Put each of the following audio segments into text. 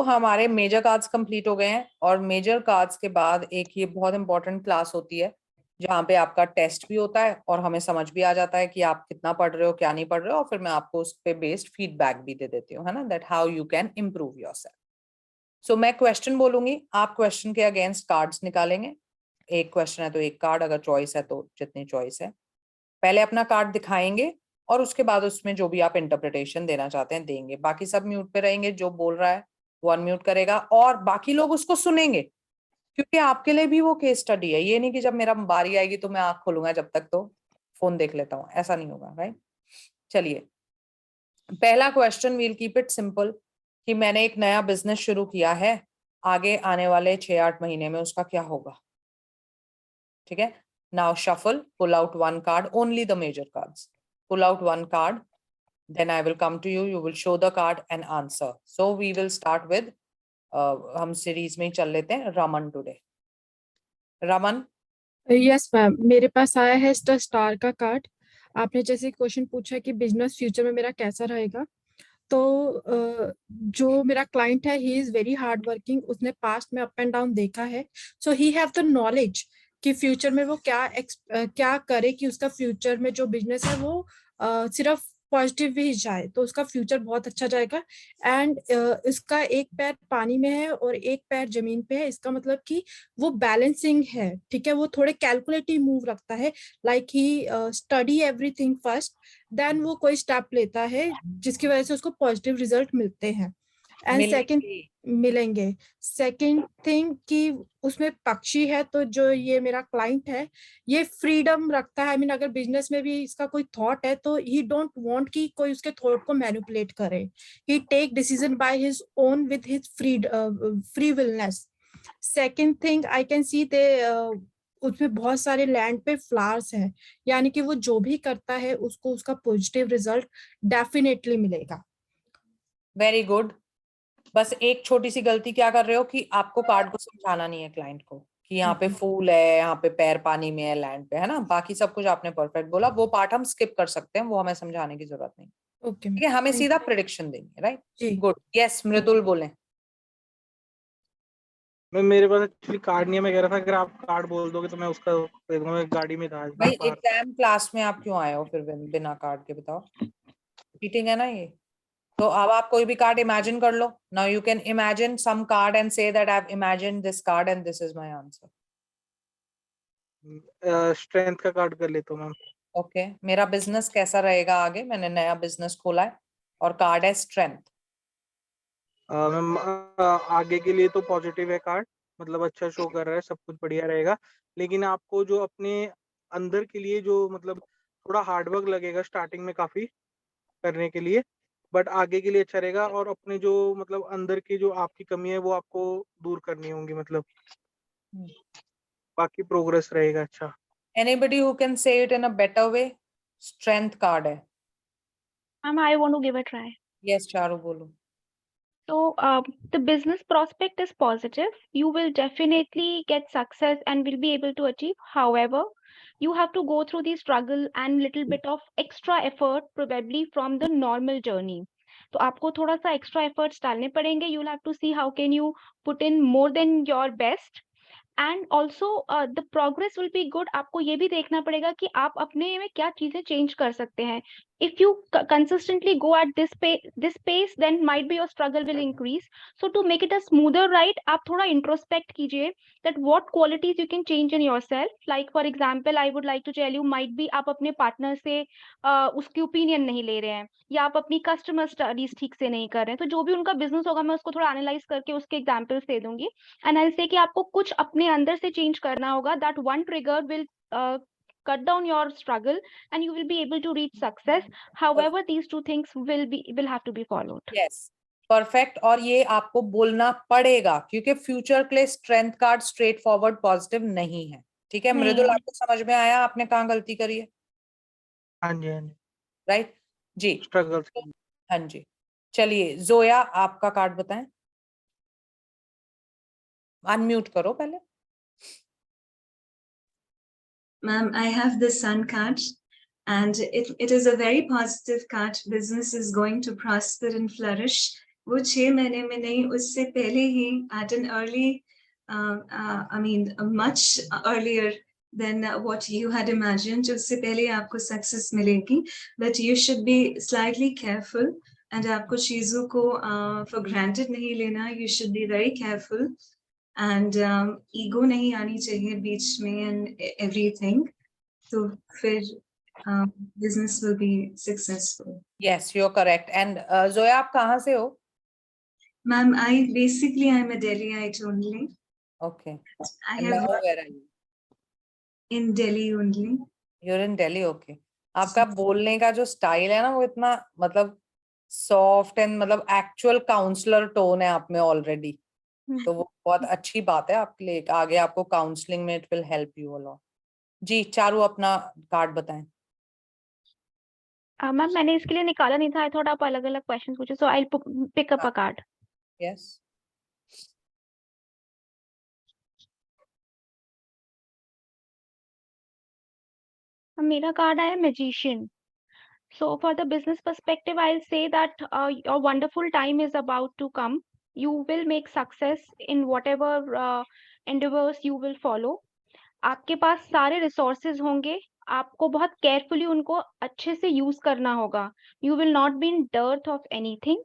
हमारे major cards complete हो गए हैं और मेजर कार्ड्स के बाद एक ये बहुत इंपॉर्टेंट क्लास होती है जहाँ पे आपका टेस्ट भी होता है और हमें समझ भी आ जाता है कि आप कितना पढ़ रहे हो क्या नहीं पढ़ रहे हो, और फिर मैं आपको उस पे बेस्ड फीडबैक भी दे देती हूँ, है ना, that how you can improve yourself. मैं क्वेश्चन बोलूंगी, आप क्वेश्चन के अगेंस्ट कार्ड्स निकालेंगे। एक क्वेश्चन है तो एक कार्ड, अगर चॉइस है तो जितनी चॉइस है। पहले अपना कार्ड दिखाएंगे और उसके बाद उसमें जो भी आप इंटरप्रिटेशन देना चाहते हैं देंगे। बाकी सब म्यूट पे रहेंगे, जो बोल रहा है वो अनम्यूट करेगा और बाकी लोग उसको सुनेंगे, क्योंकि आपके लिए भी वो केस स्टडी है। ये नहीं कि जब मेरा बारी आएगी तो मैं आंख खोलूंगा, जब तक तो फोन देख लेता हूँ, ऐसा नहीं होगा, राइट। चलिए, पहला question, we'll keep it simple, कि मैंने एक नया बिजनेस शुरू किया है, आगे आने वाले 6-8 महीने में उसका क्या होगा। ठीक है, now shuffle, pull out one card, only the major cards, pull out one card, then I will come to you, you will show the card and answer. So we will start with हम series में ही चल लेते हैं, Raman today. Raman. Yes ma'am, मेरे पास आया है the star का card. आपने जैसे क्वेश्चन पूछा कि बिजनेस फ्यूचर में मेरा कैसा रहेगा, तो जो मेरा क्लाइंट है he is very hard working. उसने पास्ट में अप एंड डाउन देखा है, सो ही हैव द नॉलेज कि फ्यूचर में वो क्या करे कि उसका फ्यूचर में जो बिजनेस है वो सिर्फ पॉजिटिव ही जाए, तो उसका फ्यूचर बहुत अच्छा जाएगा। एंड इसका एक पैर पानी में है और एक पैर जमीन पे है। इसका मतलब कि वो बैलेंसिंग है, ठीक है। वो थोड़े कैलकुलेटिव मूव रखता है, like he study everything first, then वो कोई स्टेप लेता है जिसकी वजह से उसको पॉजिटिव रिजल्ट मिलते हैं। एंड सेकंड मिलेंगे। सेकंड थिंग कि उसमें पक्षी है, तो जो ये मेरा क्लाइंट है ये फ्रीडम रखता है। आई मीन अगर बिजनेस में भी इसका कोई थॉट है तो ही डोंट वांट कि कोई उसके थॉट को मैनिपुलेट करे। He take decision by his own with his free willness. Second thing I can see they उसमें बहुत सारे लैंड पे फ्लावर्स हैं, यानी कि वो जो भी करता है उसको उसका पॉजिटिव रिजल्ट डेफिनेटली मिलेगा। Very good. बस एक छोटी सी गलती क्या कर रहे हो कि आपको कार्ड को समझाना नहीं है क्लाइंट को कि यहाँ पे फूल है, यहाँ पे पैर पानी में है, लैंड पे, है ना। बाकी सब कुछ आपने परफेक्ट बोला, वो पार्ट हम स्किप कर सकते हैं, वो हमें समझाने की जरूरत नहीं। ओके ठीक है, हमें थैंक सीधा प्रेडिक्शन देनी है, राइट। जी। गुड, यस मृदुल बोले। मैं मेरे पास एक्चुअली कार्ड नहीं है। मैं कह रहा था अगर आप कार्ड बोल दोगे तो मैं उसका दे दूंगा। मैं गाड़ी में था भाई बाहर। एग्जाम क्लास में आप क्यों आए हो फिर बिना कार्ड के, बताओ। चीटिंग है ना ये। तो अब आप कोई भी कार्ड इमेजिन कर लो। Now you can imagine some card and say that I have imagined this card and this is my answer. Strength का कार्ड कर लेता हूँ मैम। ओके, मेरा बिजनेस कैसा रहेगा आगे, मैंने नया बिजनेस खोला है और कार्ड है स्ट्रेंथ। मैम आगे के लिए तो पॉजिटिव है कार्ड, मतलब अच्छा शो कर रहा है, सब कुछ बढ़िया रहेगा। लेकिन आपको जो अपने अंदर के लिए जो मतलब थोड़ा हार्डवर्क लगेगा स्टार्टिंग में काफी करने के लिए, बट आगे के लिए अच्छा रहेगा। और अपने जो मतलब अंदर की जो आपकी कमी है वो आपको दूर करनी होंगी, मतलब बाकी प्रोग्रेस रहेगा अच्छा। Anybody who can say it in a better way, strength card है। Ma'am, I want to give a try. Yes Charu बोलो। So, the business prospect is positive. You will definitely get success and will be able to achieve. However, you have to go through the struggle and little bit of extra effort, probably from the normal journey. तो आपको थोड़ा सा extra efforts डालने पड़ेंगे. You'll have to see how can you put in more than your best. And also the progress will be good. आपको ये भी देखना पड़ेगा कि आप अपने में क्या चीजें चेंज कर सकते हैं। If you consistently go at this pace then might be your struggle will increase. So to make it a smoother ride, आप थोड़ा इंट्रोस्पेक्ट कीजिए that what qualities you can change in yourself. Like for example I would like to tell you, might be आप अपने partner से उसकी opinion नहीं ले रहे हैं, या आप अपनी कस्टमर स्टडीज ठीक से नहीं कर रहे हैं। तो जो भी उनका बिजनेस होगा मैं उसको थोड़ा एनालाइज करके उसके एग्जाम्पल्स दे दूंगी। एंड आई से कि आपको कुछ अपने अंदर से चेंज करना होगा। That one trigger will cut down your struggle and you will be able to reach success. However, these two things will have to be followed. Yes, perfect. और ये आपको बोलना पड़ेगा क्योंकि फ्यूचर के लिए strength card straight forward positive नहीं है। ठीक है मृदुल, आपको समझ में आया आपने कहाँ गलती करी है? हाँ जी, हाँ जी, राइट जी, स्ट्रगल। हाँ जी। चलिए जोया, आपका कार्ड बताएं। अनम्यूट करो पहले। Ma'am, I have the Sun card, and it is a very positive card. Business is going to prosper and flourish. वो 6 महीने में नहीं, उससे पहले ही at an early, I mean much earlier than what you had imagined, उससे पहले आपको success मिलेगी, but you should be slightly careful and आपको चीजों को for granted नहीं लेना, you should be very careful and ego नहीं आनी चाहिए बीच में and everything, तो फिर business will be successful. Yes, you're correct. And Zoya, आप कहाँ से हो? Ma'am, I'm a Delhiite only. Okay. I And have now where are you? in Delhi only. You're in Delhi, okay. आपका बोलने का जो स्टाइल है ना वो इतना मतलब सॉफ्ट एंड मतलब एक्चुअल काउंसलर टोन है आप में ऑलरेडी, तो वो बहुत अच्छी बात है आपके लिए, आगे आपको काउंसलिंग में it will help you a lot. जी चारू अपना कार्ड बताएं। मैम मैंने इसके लिए निकाला नहीं था, आई थॉट आप अलग अलग क्वेश्चन पूछे, so I pick up a card. Yes मेरा कार्ड आया magician. So for the business perspective, I'll say that your wonderful time is about to come. You will make success in whatever endeavors you will follow. आपके पास सारे resources होंगे, आपको बहुत carefully उनको अच्छे से use करना होगा। You will not be in dearth of anything.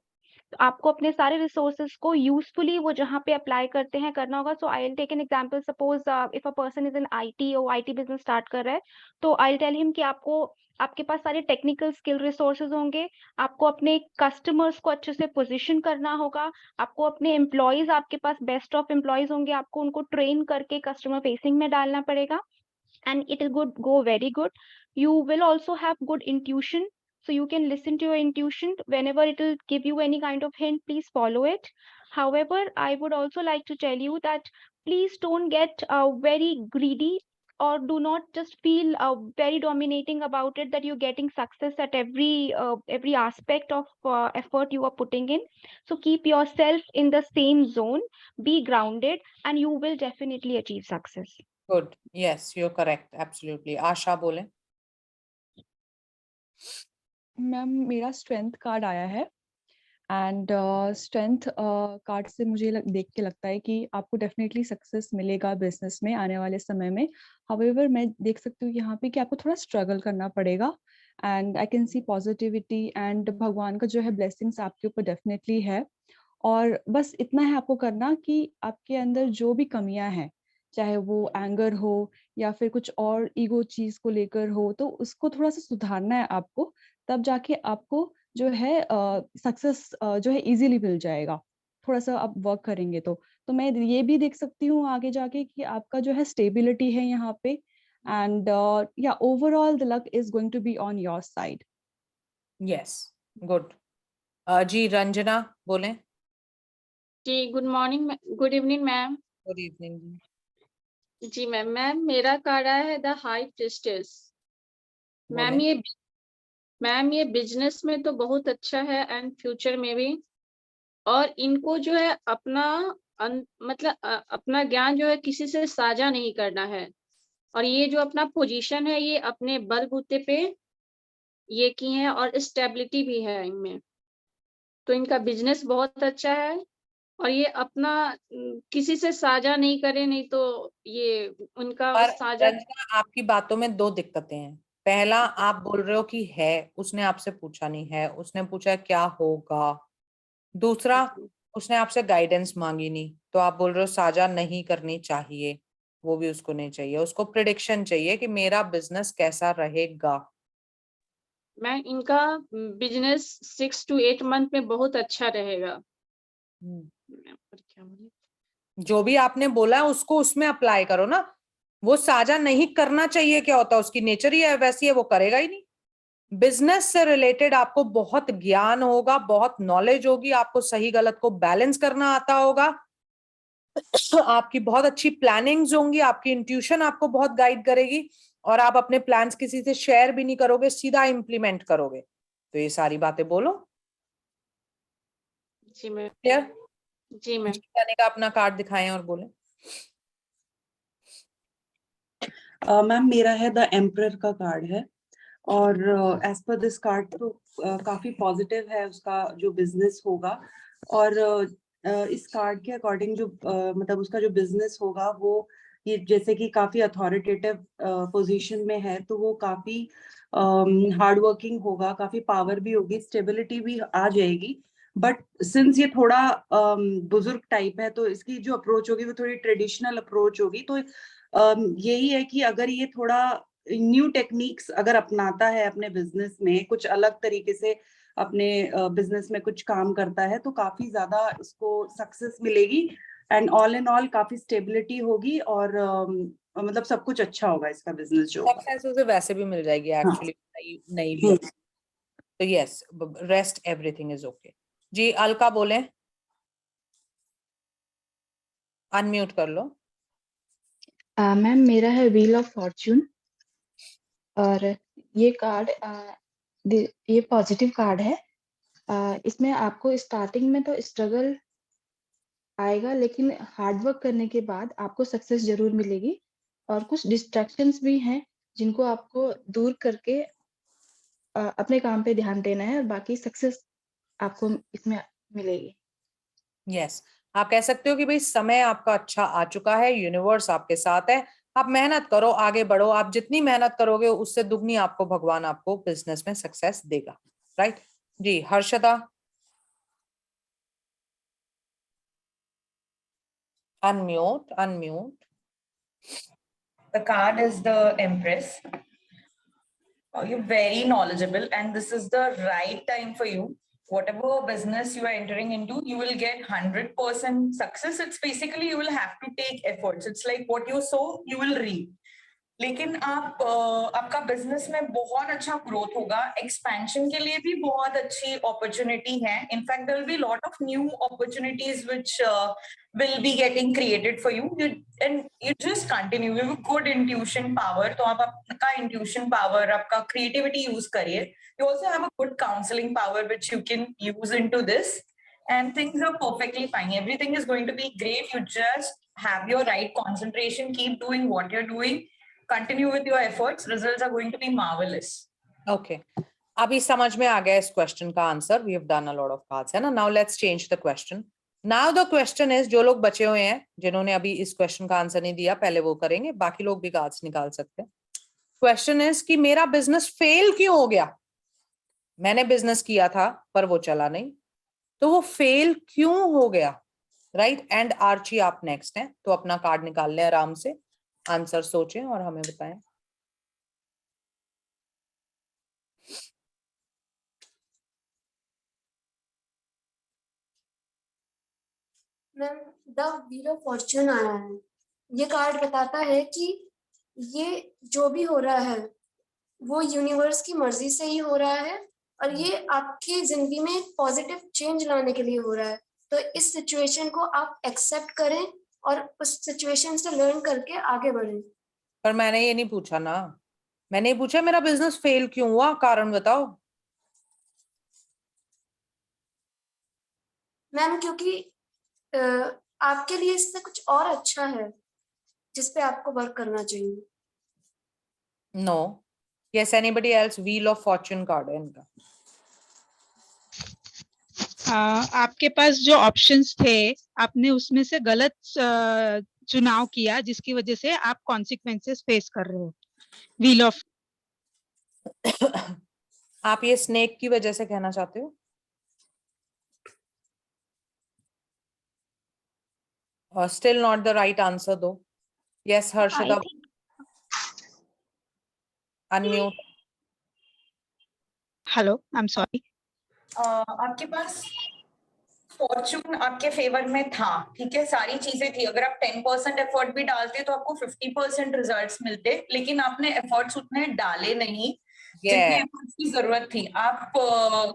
तो आपको अपने सारे रिसोर्सेज को यूजफुली वो जहाँ पे अप्लाई करते हैं करना होगा। So I will take an example, suppose if a person is in IT और आईटी बिजनेस स्टार्ट कर रहा है, तो आई विल टेल हिम कि आपको आपके पास सारे टेक्निकल स्किल रिसोर्सेज होंगे, आपको अपने कस्टमर्स को अच्छे से पोजीशन करना होगा, आपको अपने एम्प्लॉयज, आपके पास बेस्ट ऑफ एम्प्लॉयज होंगे, आपको उनको ट्रेन करके कस्टमर फेसिंग में डालना पड़ेगा, and it will go very good. You will also have good intuition, so you can listen to your intuition whenever it will give you any kind of hint, please follow it. However, I would also like to tell you that please don't get very greedy, or do not just feel very dominating about it, that you're getting success at every aspect of effort you are putting in. So keep yourself in the same zone, be grounded, and you will definitely achieve success. Good, yes you are correct, absolutely. Asha बोले। Ma'am मेरा strength card आया है, and strength card से मुझे देख के लगता है कि आपको डेफिनेटली सक्सेस मिलेगा बिजनेस में आने वाले समय में। हाउएवर मैं देख सकती हूँ यहाँ पे कि आपको थोड़ा स्ट्रगल करना पड़ेगा, and I can C positivity and भगवान का जो है ब्लेसिंग्स आपके ऊपर डेफिनेटली है। और बस इतना है आपको करना कि आपके अंदर जो भी कमियां हैं, चाहे वो एंगर हो या फिर कुछ और ईगो चीज को लेकर हो, तो उसको थोड़ा सा सुधारना है आपको, तब जाके आपको जो है सक्सेस जो है इजीली मिल जाएगा, थोड़ा सा आप वर्क करेंगे तो मैं ये भी देख सकती हूँ आगे जाके कि आपका जो है स्टेबिलिटी है यहाँ पे, एंड या overall the luck is going to be on your side. Yes good. जी रंजना बोले। जी good morning, good evening ma'am. Good evening जी। जी मैम मेरा कार्ड आया है द हाई प्रीस्टेस। मैम ये बिजनेस में तो बहुत अच्छा है एंड फ्यूचर में भी, और इनको जो है अपना अपना ज्ञान जो है किसी से साझा नहीं करना है, और ये जो अपना पोजीशन है ये अपने बलबूते पे ये की है, और स्टेबिलिटी भी है इनमें, तो इनका बिजनेस बहुत अच्छा है, और ये अपना किसी से साझा नहीं करे, नहीं तो ये उनका पर साझा। रंजना आपकी बातों में दो दिक्कतें हैं। पहला, आप बोल रहे हो कि है, उसने आपसे पूछा नहीं है, उसने पूछा क्या होगा। दूसरा, उसने आपसे गाइडेंस मांगी नहीं, तो आप बोल रहे हो साझा नहीं करनी चाहिए, वो भी उसको नहीं चाहिए, उसको प्रिडिक्शन चाहिए कि मेरा बिजनेस कैसा रहेगा। मैं इनका बिजनेस 6 to 8 मंथ में बहुत अच्छा रहेगा। जो भी आपने बोला है उसको उसमें अप्लाई करो ना। वो साझा नहीं करना चाहिए क्या होता है, उसकी नेचर ही है वैसी है, वो करेगा ही नहीं। बिजनेस से रिलेटेड आपको बहुत ज्ञान होगा, बहुत नॉलेज होगी, आपको सही गलत को बैलेंस करना आता होगा, आपकी बहुत अच्छी प्लानिंग्स होंगी, आपकी इंट्यूशन आपको बहुत गाइड करेगी, और आप अपने प्लान्स किसी से शेयर भी नहीं करोगे, सीधा इम्प्लीमेंट करोगे। तो ये सारी बातें बोलो। जी मैम। क्लियर? जी मैम। का अपना कार्ड दिखाएं और बोले। मैम मेरा है द एम्परर का कार्ड है, और एज पर दिस कार्ड तो काफी पॉजिटिव है उसका जो बिजनेस होगा। और इस कार्ड के अकॉर्डिंग जो मतलब उसका जो बिजनेस होगा वो ये जैसे कि काफी अथॉरिटेटिव पोजीशन में है, तो वो काफी हार्ड वर्किंग होगा, काफी पावर भी होगी, स्टेबिलिटी भी आ जाएगी। बट सिंस ये थोड़ा बुजुर्ग टाइप है, तो इसकी जो अप्रोच होगी वो थोड़ी ट्रेडिशनल अप्रोच होगी। तो यही है कि अगर ये थोड़ा न्यू टेक्निक्स अगर अपनाता है अपने बिजनेस में, कुछ अलग तरीके से अपने बिजनेस में कुछ काम करता है, तो काफी ज्यादा इसको सक्सेस मिलेगी एंड ऑल इन ऑल काफी स्टेबिलिटी होगी और मतलब सब कुछ अच्छा होगा इसका बिजनेस जो होगा। सक्सेस उसे वैसे भी मिल जाएगी एक्चुअली, नहीं भी होगी। तो yes, rest everything is okay. जी अलका बोले, अनम्यूट कर लो। मैम मेरा है व्हील ऑफ फॉर्च्यून, और ये कार्ड ये पॉजिटिव कार्ड है। इसमें आपको स्टार्टिंग में तो स्ट्रगल आएगा, लेकिन हार्ड वर्क करने के बाद आपको सक्सेस जरूर मिलेगी। और कुछ डिस्ट्रैक्शंस भी हैं जिनको आपको दूर करके अपने काम पे ध्यान देना है, और बाकी सक्सेस आपको इसमें मिलेगी। यस, आप कह सकते हो कि भाई समय आपका अच्छा आ चुका है, यूनिवर्स आपके साथ है, आप मेहनत करो, आगे बढ़ो। आप जितनी मेहनत करोगे उससे दुगनी आपको भगवान आपको बिजनेस में सक्सेस देगा, राइट? जी Harshada, unmute. The card is the Empress. You're very knowledgeable, and this is the right time for you. Whatever business you are entering into, you will get 100% success. It's basically you will have to take efforts. It's like what you sow, you will reap. लेकिन आपका business में बहुत अच्छा growth होगा, expansion के लिए भी बहुत अच्छी अपॉर्चुनिटी है। In fact there will be lot of new opportunities which will be getting created for you, and you just continue. You have a good intuition power, तो आप आपका intuition power, आपका creativity use करिए। You also have a good counseling power which you can use into this, and things are perfectly fine. Everything is going to be great. You just have your right concentration, keep doing what you're doing, continue with your efforts. Results are going to be marvelous. Okay, अभी समझ में आ गया इस question का answer. We have done a lot of cards, है ना? Now let's change the question. Now the question is, जो लोग बचे हुए हैं जिन्होंने अभी इस क्वेश्चन का आंसर नहीं दिया, पहले वो करेंगे, बाकी लोग भी कार्ड्स निकाल सकते हैं। क्वेश्चन इज कि मेरा बिजनेस फेल क्यों हो गया? मैंने बिजनेस किया था पर वो चला नहीं, तो वो फेल क्यों हो गया, राइट? एंड आर्ची आप नेक्स्ट हैं, तो अपना कार्ड निकाल लें आराम से, आंसर सोचें और हमें बताएं। Ma'am the wheel of Fortune आया है। ये कार्ड बताता है कि ये जो भी हो रहा है वो यूनिवर्स की मर्जी से ही हो रहा है, और ये आपकी जिंदगी में पॉजिटिव चेंज लाने के लिए हो रहा है। तो इस सिचुएशन को आप एक्सेप्ट करें और उस सिचुएशन से लर्न करके आगे बढ़ें। पर मैंने ये नहीं पूछा ना, मैंने पूछा मेरा बिजनेस फेल क्यों हुआ, कारण बताओ। मैम क्योंकि आपके लिए इससे कुछ और अच्छा है जिसपे आपको वर्क करना चाहिए। No, yes, anybody else? Wheel of fortune card है इनका। आपके पास जो ऑप्शंस थे आपने उसमें से गलत चुनाव किया, जिसकी वजह से आप कॉन्सिक्वेंसेस फेस कर रहे हो। व्हील ऑफ आप ये स्नेक की वजह से कहना चाहते हो? Still not the right answer though. Yes, Harshada. Unmute. Hello, I am sorry. आपके पास फॉर्चून आपके फेवर में था, ठीक है, सारी चीजें थी। अगर आप 10% एफर्ट भी डालते तो आपको 50% रिजल्ट्स मिलते, लेकिन आपने एफर्ट्स उतने डाले नहीं जितने एफर्ट्स की जरूरत थी। आप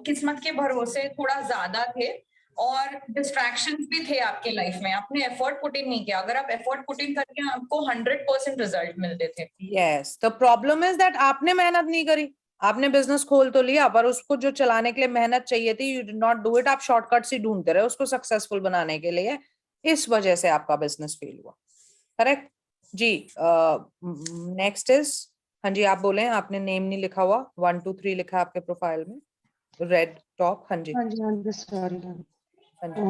किस्मत के भरोसे थोड़ा ज्यादा थे और डिस्ट्रैक्शंस भी थे आपके लाइफ में, आपने एफर्ट पुट इन नहीं किया। अगर आप एफर्ट पुट इन करके आपको 100% रिजल्ट मिलते थे। Yes, the problem is that आपने मेहनत नहीं करी। आपने बिजनेस खोल तो लिया पर उसको जो चलाने के लिए मेहनत चाहिए थी, you did not do it. आप शॉर्टकट्स ही ढूंढते रहे उसको सक्सेसफुल बनाने के लिए, इस वजह से आपका बिजनेस फेल हुआ। करेक्ट जी। नेक्स्ट इज, हाँ जी आप बोले, आपने नेम नहीं लिखा हुआ, 1 2 3 लिखा है आपके प्रोफाइल में। रेड टॉप, हाँ जी। हाँ जी सॉरी हाँ जी।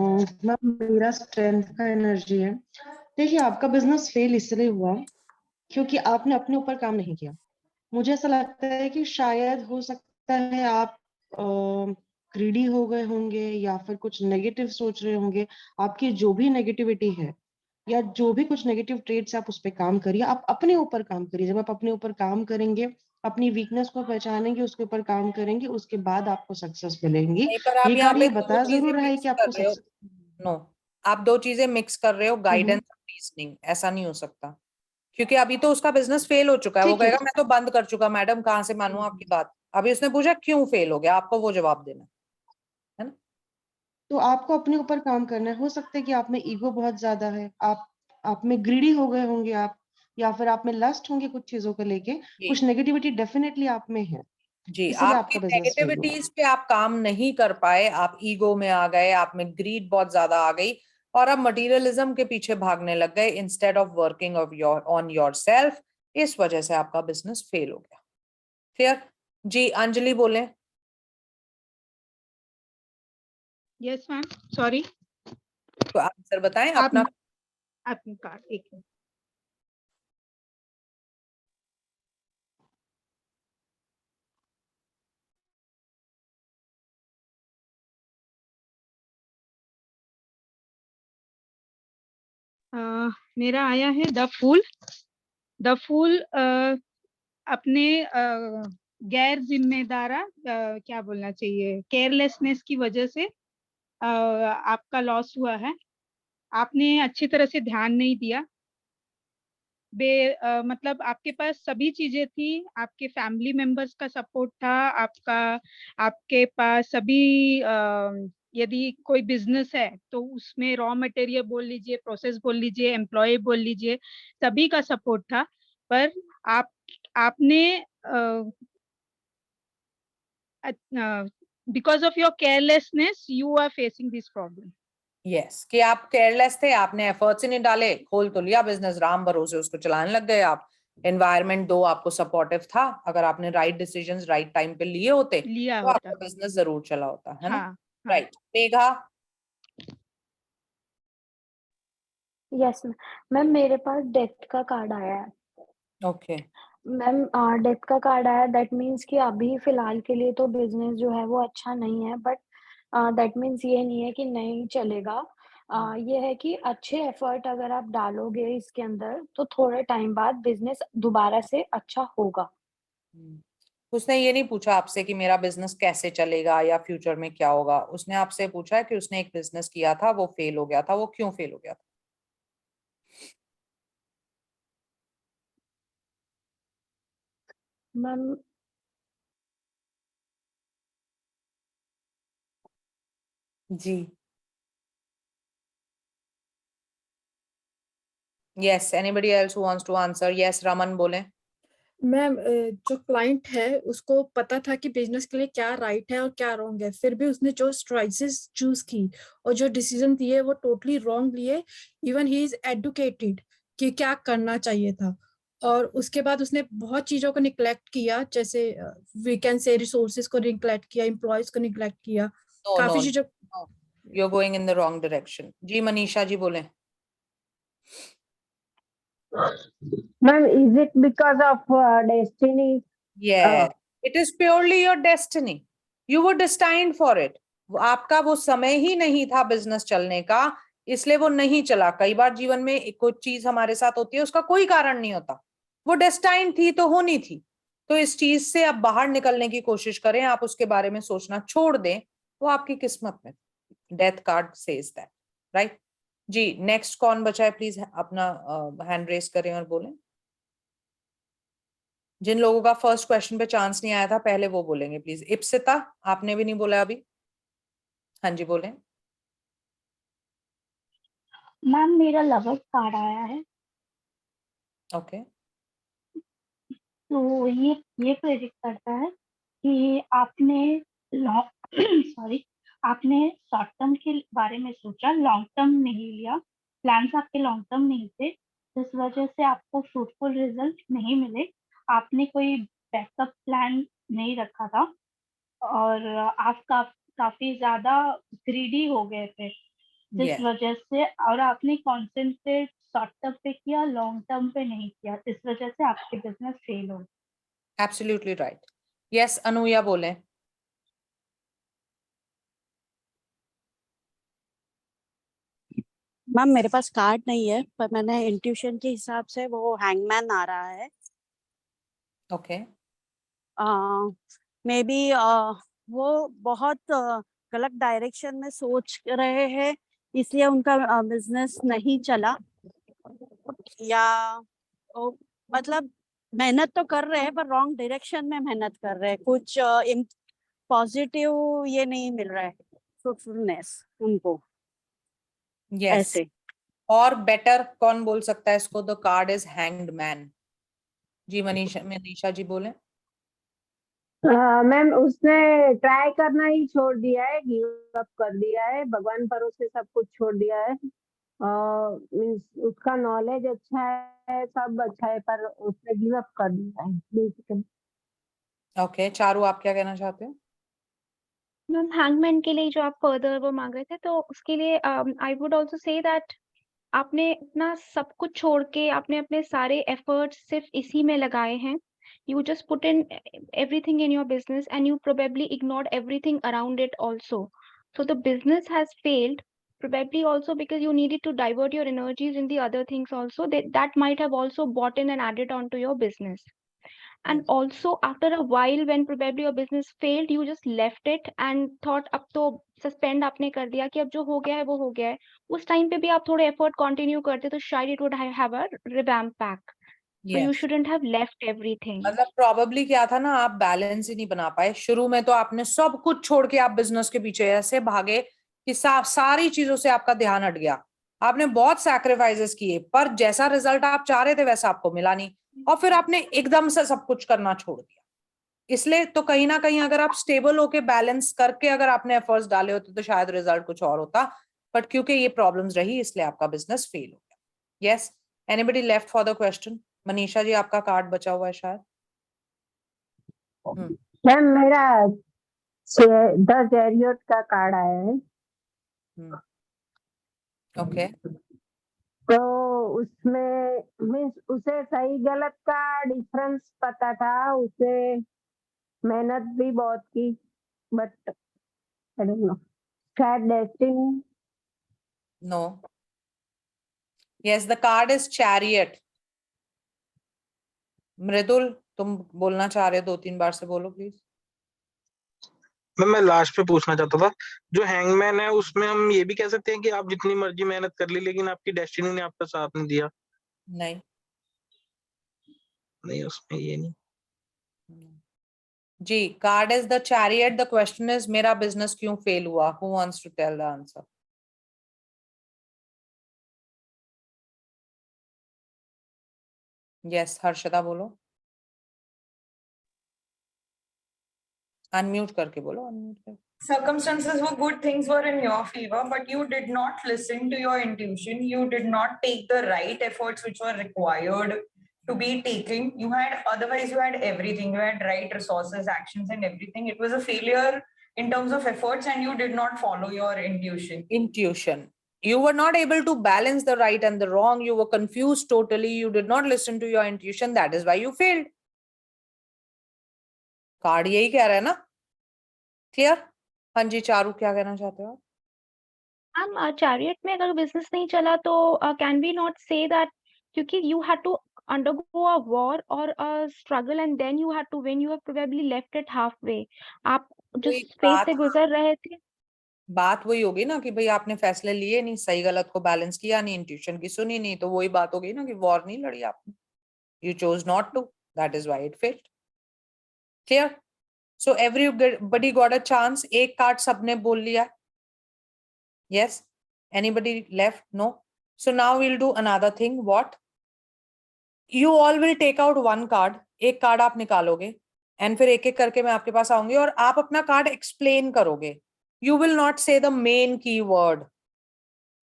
मैम, मेरा स्ट्रेंथ का एनर्जी है। देखिए, आपका बिजनेस फेल इसलिए हुआ क्योंकि आपने अपने ऊपर काम नहीं किया। मुझे ऐसा लगता है कि शायद हो सकता है आप ग्रीडी हो गए होंगे या फिर कुछ नेगेटिव सोच रहे होंगे। आपकी जो भी नेगेटिविटी है या जो भी कुछ नेगेटिव ट्रेड्स आप उस पर काम करिए, आप अपने ऊपर काम करिए। जब आप अपने ऊपर काम करेंगे, अपनी वीकनेस को पहचानेंगे, उसके ऊपर काम करेंगे, उसके बाद आपको सक्सेस मिलेंगी। नहीं, पर आप ये यहाँ कार्ड पे ये दो बता चीजें जरूर रहा है मिक्स कि कर आपको रहे हो। सक्सेस। नो, आप दो चीजें मिक्स कर रहे हो, गाइडेंस और रीजनिंग। ऐसा नहीं हो सकता, क्योंकि अभी तो उसका बिजनेस फेल हो चुका है। वो ठीक है। कहेगा मैं तो बंद कर चुका। मैडम कहाँ से मानूं आपकी बात? अभी उसने पूछा क्यों फेल हो गया, आपको वो जवाब देना है ना। तो आपको अपने ऊपर काम करना है। हो सकता है कि आप में ईगो बहुत ज्यादा है, आप में ग्रीडी हो गए होंगे आप, या फिर आप में लस्ट होंगे कुछ चीजों को लेके। कुछ नेगेटिविटी डेफिनेटली आप में है, जी, इसीलिए आपकी आपका बिजनेस फेल हुआ। नेगेटिविटीज पे आप काम नहीं कर पाए, आप ईगो में आ गए, आप में ग्रीड बहुत ज्यादा आ गई और आप मटेरियलिज्म के पीछे भागने लग गए instead of working on your self. इस वजह से आपका बिजनेस फेल हो गया। क्लियर जी? अंजलि बोले। Yes ma'am, sorry. तो आंसर बताएं आप अपना। अपनी कार्ड एक मिनट। मेरा आया है द फूल। द फूल अपने गैर जिम्मेदारा क्या बोलना चाहिए, केयरलेसनेस की वजह से आपका लॉस हुआ है। आपने अच्छी तरह से ध्यान नहीं दिया। मतलब आपके पास सभी चीजें थी, आपके फैमिली मेंबर्स का सपोर्ट था, आपके पास सभी यदि कोई बिजनेस है तो उसमें रॉ मटेरियल बोल लीजिए, प्रोसेस बोल लीजिए, एम्प्लॉय बोल लीजिए, सभी का सपोर्ट था। पर आपने because of your carelessness you are facing this problem. Yes, कि आप केयरलेस थे, आपने एफर्ट्स ही नहीं डाले, खोल तो लिया बिजनेस, राम भरोसे उसको चलाने लग गए आप। एनवायरनमेंट दो आपको सपोर्टिव था, अगर आपने राइट डिसीजंस राइट टाइम पे लिए होते तो आपका बिजनेस जरूर चला होता, है ना। राइट। मेघा। यस मैम, मेरे पास डेथ का कार्ड आया है। ओके मैम, डेथ का कार्ड आया, दैट मीन्स कि अभी फिलहाल के लिए तो बिजनेस जो है वो अच्छा नहीं है, बट दैट मीन्स ये नहीं है कि नहीं चलेगा। ये है कि अच्छे एफर्ट अगर आप डालोगे इसके अंदर तो थोड़े टाइम बाद बिजनेस दोबारा से अच्छा होगा। उसने ये नहीं पूछा आपसे कि मेरा बिजनेस कैसे चलेगा या फ्यूचर में क्या होगा। उसने आपसे पूछा है कि उसने एक बिजनेस किया था, वो फेल हो गया था, वो क्यों फेल हो गया था। मैम, जी yes, anybody else who wants to answer? Yes, Raman बोले। मैम, जो क्लाइंट है उसको पता था कि बिजनेस के लिए क्या राइट है और क्या रॉन्ग है, फिर भी उसने जो चॉइसेस चूज की और जो डिसीजन दिए वो टोटली रॉन्ग लिए। इवन ही इज एडुकेटेड कि क्या करना चाहिए था, और उसके बाद उसने बहुत चीजों को निग्लेक्ट किया, जैसे वी कैन से रिसोर्सेज को निग्लेक्ट किया, एम्प्लॉयज को निग्लेक्ट किया, नो नो काफी चीजों। You are going in the wrong direction. जी मनीषा जी बोले। Ma'am, is it because of destiny? Yeah, it is purely your destiny. You were destined for it. आपका वो समय ही नहीं था बिजनेस चलने का, इसलिए वो नहीं चला। कई बार जीवन में कोई चीज हमारे साथ होती है, उसका कोई कारण नहीं होता, वो डेस्टाइन थी तो होनी थी। तो इस चीज से आप बाहर निकलने की कोशिश करें, आप उसके बारे में सोचना छोड़ दें, वो आपकी किस्मत में। Death card says that, right. जी नेक्स्ट कौन बचा है? प्लीज अपना हैंड रेस करें और बोलें। जिन लोगों का फर्स्ट क्वेश्चन पे चांस नहीं आया था पहले वो बोलेंगे प्लीज। इप्सिता, आपने भी नहीं बोला अभी। हाँ जी बोलें। मैम, मेरा लवर्स कार्ड आया है। ओके तो ये प्रेडिक्ट करता है कि आपने सॉरी आपने शॉर्ट टर्म के बारे में सोचा, लॉन्ग टर्म नहीं लिया। प्लान्स आपके लॉन्ग टर्म नहीं थे, इस वजह से आपको फ्रूटफुल रिजल्ट नहीं मिले। आपने कोई बैकअप प्लान नहीं रखा था, और आप काफी ज्यादा ग्रीडी हो गए थे, जिस Yes. वजह से, और आपने कॉन्सेंट्रेट शॉर्ट टर्म पे किया, लॉन्ग टर्म पे नहीं किया, इस वजह से आपके बिजनेस फेल हो। Absolutely right. Yes, अनुया बोले। मैम मेरे पास कार्ड नहीं है, पर मैंने इंट्यूशन के हिसाब से वो हैंगमैन आ रहा है। ओके। मे बी वो बहुत गलत डायरेक्शन में सोच रहे हैं, इसलिए उनका बिजनेस नहीं चला, या मतलब मेहनत तो कर रहे हैं पर रॉन्ग डायरेक्शन में मेहनत कर रहे हैं, कुछ पॉजिटिव ये नहीं मिल रहा है फ्रूटफुलनेस उनको। Yes. ऐसे और बेटर कौन बोल सकता है इसको? The card is hanged man. जी मनीषा जी बोले। मैम उसने ट्राई करना ही छोड़ दिया है, गिव अप कर दिया है, भगवान भरोसे सब कुछ छोड़ दिया है। मीन्स उसका नॉलेज अच्छा है, सब अच्छा है, पर उसने गिव अप कर दिया है बेसिकली। ओके, चारू आप क्या कहना चाहते हो? मैम हैंगमैन के लिए जो आप फर्दर वो मांग रहे थे, तो उसके लिए I would also say that आपने अपना सब कुछ छोड़ के आपने अपने सारे एफर्ट्स सिर्फ इसी में लगाए हैं। You just put in everything in your business and you probably ignored everything around it also. So the business has failed, probably also because you needed to divert your energies in the other things also. That might have also bought in and added on to your business. And also after a while when probably your business failed, you just left it and thought अब तो suspend आपने कर दिया कि अब जो हो गया है वो हो गया है। उस टाइम पे भी आप थोड़े effort continue करते तो शायद it would have a revamp back. So you Yes. shouldn't have left everything. मतलब प्रॉबेबली क्या था ना, आप बैलेंस ही नहीं बना पाए। शुरू में तो आपने सब कुछ छोड़ के आप बिजनेस के पीछे ऐसे भागे कि सारी चीजों से आपका ध्यान हट गया। आपने बहुत सैक्रिफाइसेस किए, पर जैसा रिजल्ट आप चाह रहे थे वैसा आपको मिला नहीं, और फिर आपने एकदम से सब कुछ करना छोड़ दिया। इसलिए तो कहीं ना कहीं अगर आप स्टेबल होके बैलेंस करके अगर आपने एफर्ट्स डाले होते तो शायद रिजल्ट कुछ और होता, बट क्योंकि ये प्रॉब्लम्स रही इसलिए आपका बिजनेस फेल हो गया। Yes, anybody left for the question? Manisha ji आपका कार्ड बचा हुआ है शायद। मैम मेरा 10 चैरियट का कार्ड आया है। ओके। तो उसमें मीन्स उसे सही गलत का डिफरेंस पता था, उसे मेहनत भी बहुत की, बट आई डोंट नो, शायद destiny. No. Yes, the card is chariot. Mridul तुम बोलना चाह रहे हो, 2-3 बार से बोलो प्लीज। मैं लास्ट पे पूछना चाहता था, जो हैंगमैन है उसमें हम ये भी कह सकते हैं कि आप जितनी मर्जी मेहनत कर ली लेकिन आपकी डेस्टिनी ने आपका साथ नहीं दिया? नहीं, नहीं उसमें ये नहीं। जी card is the chariot. The question is मेरा बिजनेस क्यों फेल हुआ? Who wants to tell the answer? Yes, Harshada बोलो, अनम्यूट करके बोलो, अनम्यूट करके। Circumstances were good, things were in your favor, but you did not listen to your intuition. You did not take the right efforts which were required to be taken. Otherwise you had everything. You had right resources, actions and everything. It was a failure in terms of efforts and you did not follow your intuition. Intuition. You were not able to balance the right and the wrong. You were confused totally. You did not listen to your intuition. That is why you failed. Card यही कह रहा है ना? Clear? हाँ जी, चारू क्या कहना चाहते हो? मैम चैरियट में अगर बिजनेस नहीं चला तो can we not say that क्योंकि you had to undergo a war or a struggle and then you had to win, you have probably left it halfway. आप जिस फेज से गुजर रहे थे, बात वही होगी ना कि भाई आपने फैसले लिए नहीं, सही गलत को बैलेंस किया नहीं, इंट्यूशन की सुनी नहीं, तो वही बात होगी ना कि वॉर नहीं लड़ी आपने। You chose not to. That is why it failed. Clear? So everybody got a chance. एक कार्ड सबने बोल लिया। Yes. Anybody left? No. So now we'll do another thing. What? You all will take out one card. एक card आप निकालोगे and फिर एक एक करके मैं आपके पास आऊंगी और आप अपना कार्ड एक्सप्लेन करोगे। You will not say the main keyword.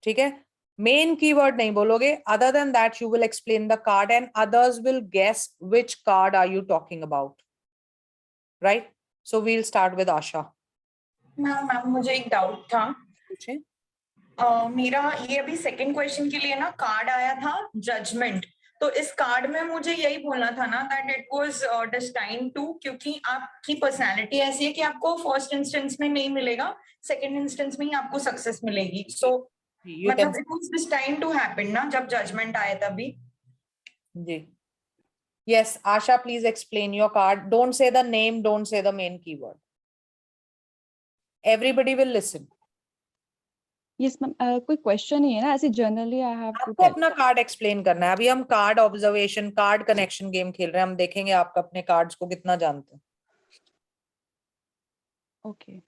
ठीक है? Main keyword नहीं बोलोगे. Other than that, you will explain the card and others will guess which card are you talking about. Right? So we'll start with Asha. Ma'am मुझे एक doubt था। पूछे। मेरा ये अभी सेकंड क्वेश्चन के लिए ना कार्ड आया था जजमेंट, तो इस कार्ड में मुझे यही बोलना था ना that it was destined to, क्योंकि आपकी पर्सनालिटी ऐसी है कि आपको फर्स्ट इंस्टेंस में नहीं मिलेगा, सेकंड इंस्टेंस में ही आपको सक्सेस मिलेगी। सो मतलब it was destined to happen ना, जब जजमेंट आया तभी। जी yes, Asha, please explain your card. Don't say the name, don't say the main keyword. Everybody will listen. Yes ma'am, कोई क्वेश्चन ही है ना, ऐसे जनरली आई हैव टू आपको अपना कार्ड एक्सप्लेन करना है। अभी हम card observation, card connection game खेल रहे हैं, हम देखेंगे आप अपने कार्ड्स को कितना जानते हैं। ओके,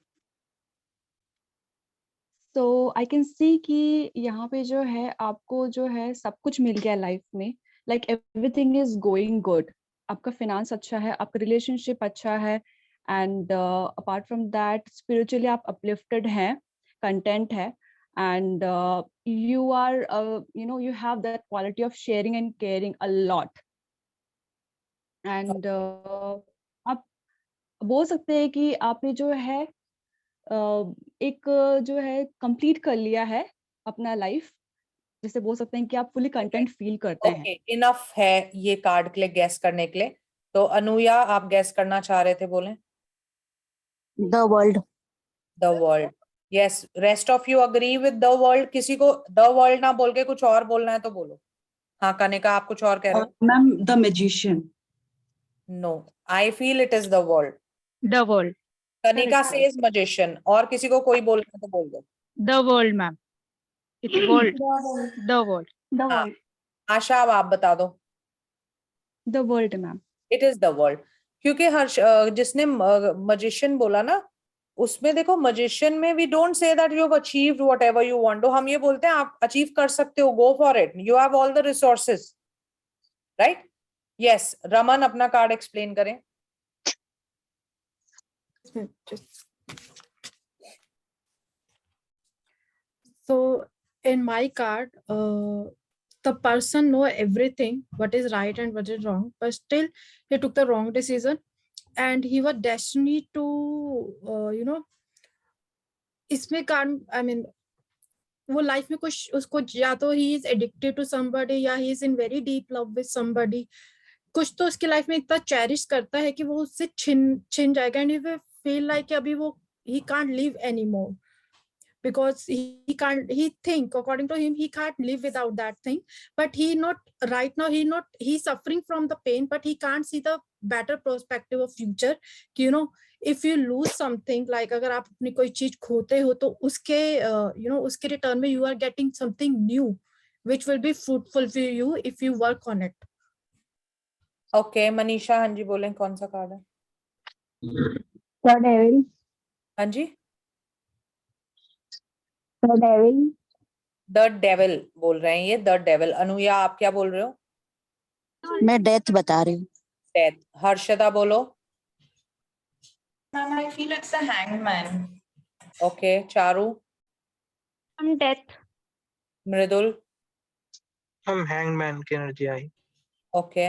तो आई कैन सी कि यहाँ पे जो है आपको जो है सब कुछ मिल गया लाइफ में, like everything is going good. आपका फिनांस अच्छा है, आपका रिलेशनशिप अच्छा है, and apart from that spiritually आप अपलिफ्टेड हैं, कंटेंट है, and you are you have that quality of sharing and caring a lot, and आप बोल सकते हैं कि आपने जो है एक जो है कंप्लीट कर लिया है अपना लाइफ, जैसे बोल सकते हैं कि आप फुली कंटेंट फील करते हैं। ओके, इनफ है ये कार्ड के लिए गैस करने के लिए। तो अनुया, आप गैस करना चाह रहे थे, बोलें। The world. The world, yes. Rest of you agree with the world? किसी को द वर्ल्ड ना बोल के कुछ और बोलना है तो बोलो। हाँ कनिका, आप कुछ और कह रहे हो? Ma'am the magician. No, I feel it is the world. The world. Kanika says magician, और किसी को कोई बोलना है तो बोल दो। The world ma'am, it's world. The world. The world. Asha, अब आप बता दो। The world ma'am. It is the world, क्योंकि हर्ष जिसने मैजिशियन बोला ना, उसमें देखो मैजिशियन में we don't say that you have achieved whatever you want. हम ये बोलते हैं आप अचीव कर सकते हो, go for it, you have all the resources, right? Yes, Raman अपना कार्ड एक्सप्लेन करें। So in my card, the person know everything, what is right and what is wrong, but still he took the wrong decision, and he was destined to इसमें कार्ड, I mean, वो life में कुछ उसको, या तो he is addicted to somebody, या he is in very deep love with somebody. कुछ तो उसकी लाइफ में इतना चेरिश करता है कि वो उससे छिन जाएगा, and he will feel like अभी वो he can't live anymore, because he can't, he think according to him he can't live without that thing, but he not right now, he's suffering from the pain, but he can't see the better perspective of future कि if you lose something, like अगर आप अपनी कोई चीज खोते हो तो उसके उसके रिटर्न में you are getting something new which will be fruitful for you if you work on it. Okay, Manisha, हाँ जी बोलें, कौन सा कार्ड है? The devil. हाँ जी, द डेविल। द डेविल बोल रहे हैं ये, द डेविल। अनुया, आप क्या बोल रहे हो? मैं डेथ बता रही हूँ। डेथ। हर्षदा बोलो। Ma'am I feel it's the hanged man. Okay, Charu. Death. Mridul. हम हैंग्ड मैन की एनर्जी आई। Okay,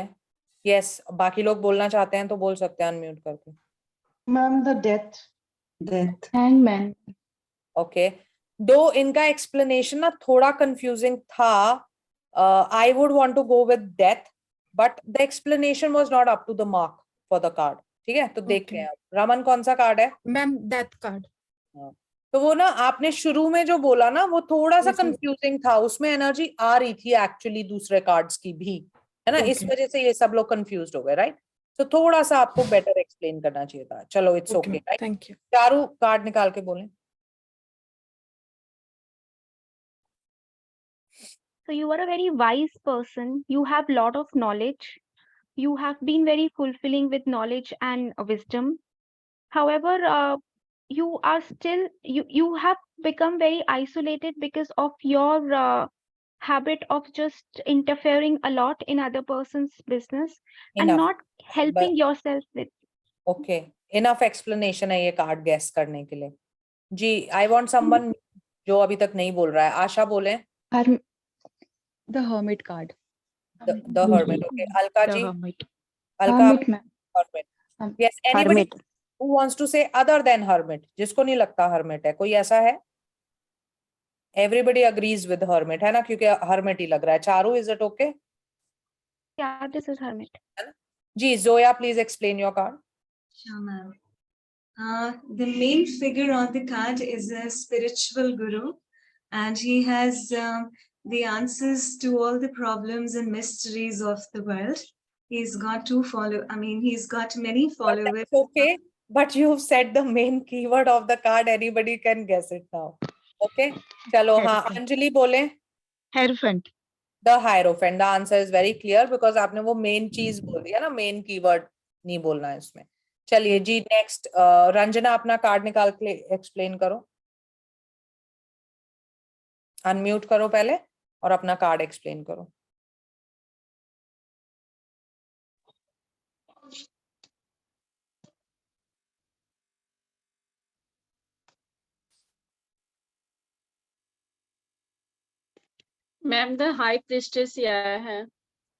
yes. बाकी लोग बोलना चाहते हैं तो बोल सकते हैं अनम्यूट करके। Ma'am the death. Death. Hangman. Okay, दो इनका एक्सप्लेनेशन ना थोड़ा कंफ्यूजिंग था। I would want to go with death, but the explanation was not up to the mark for the card. ठीक है, तो देखते हैं। रमन, कौन सा कार्ड है? Ma'am death card. तो वो ना आपने शुरू में जो बोला ना वो थोड़ा सा कंफ्यूजिंग था, उसमें एनर्जी आ रही थी एक्चुअली दूसरे कार्ड्स की भी, है ना? इस वजह से ये सब लोग कंफ्यूज्ड हो गए, राइट? तो थोड़ा सा आपको बेटर एक्सप्लेन करना चाहिए था। चलो, it's okay, right? Thank you. Charu, card निकाल के बोलें। So you are a very wise person. You have lot of knowledge. You have been very fulfilling with knowledge and wisdom. However, you are still, you have become very isolated because of your habit of just interfering a lot in other person's business and Enough. not helping yourself with. Okay, enough explanation है ये card gas करने के लिए। जी, I want someone जो अभी तक नहीं बोल रहा है। आशा बोले। The hermit card. The hermit. Okay, Alka ji. Hermit. Alka, hermit ma'am. Hermit. Yes, anybody Who wants to say other than hermit? जिसको नहीं लगता hermit है, कोई ऐसा है? Everybody agrees with hermit है ना, क्योंकि hermit ही लग रहा है. Charu, is it okay? Yeah, this is hermit. Ji, Zoya, please explain your card. Sure, ma'am. The main figure on the card is a spiritual guru, and he has the answers to all the problems and mysteries of the world. He's got he's got many followers. Okay, but you've said the main keyword of the card. Anybody can guess it now. Okay, चलो हाँ, अंजलि बोले. Hierophant. The Hierophant. The answer is very clear because आपने वो main चीज बोल दिया ना, main keyword नहीं बोलना है इसमें. चलिए जी, next रंजना अपना कार्ड निकाल के explain करो. Unmute करो पहले और अपना कार्ड explain करो. मैम द हाई प्रिस्टेस ही आया है.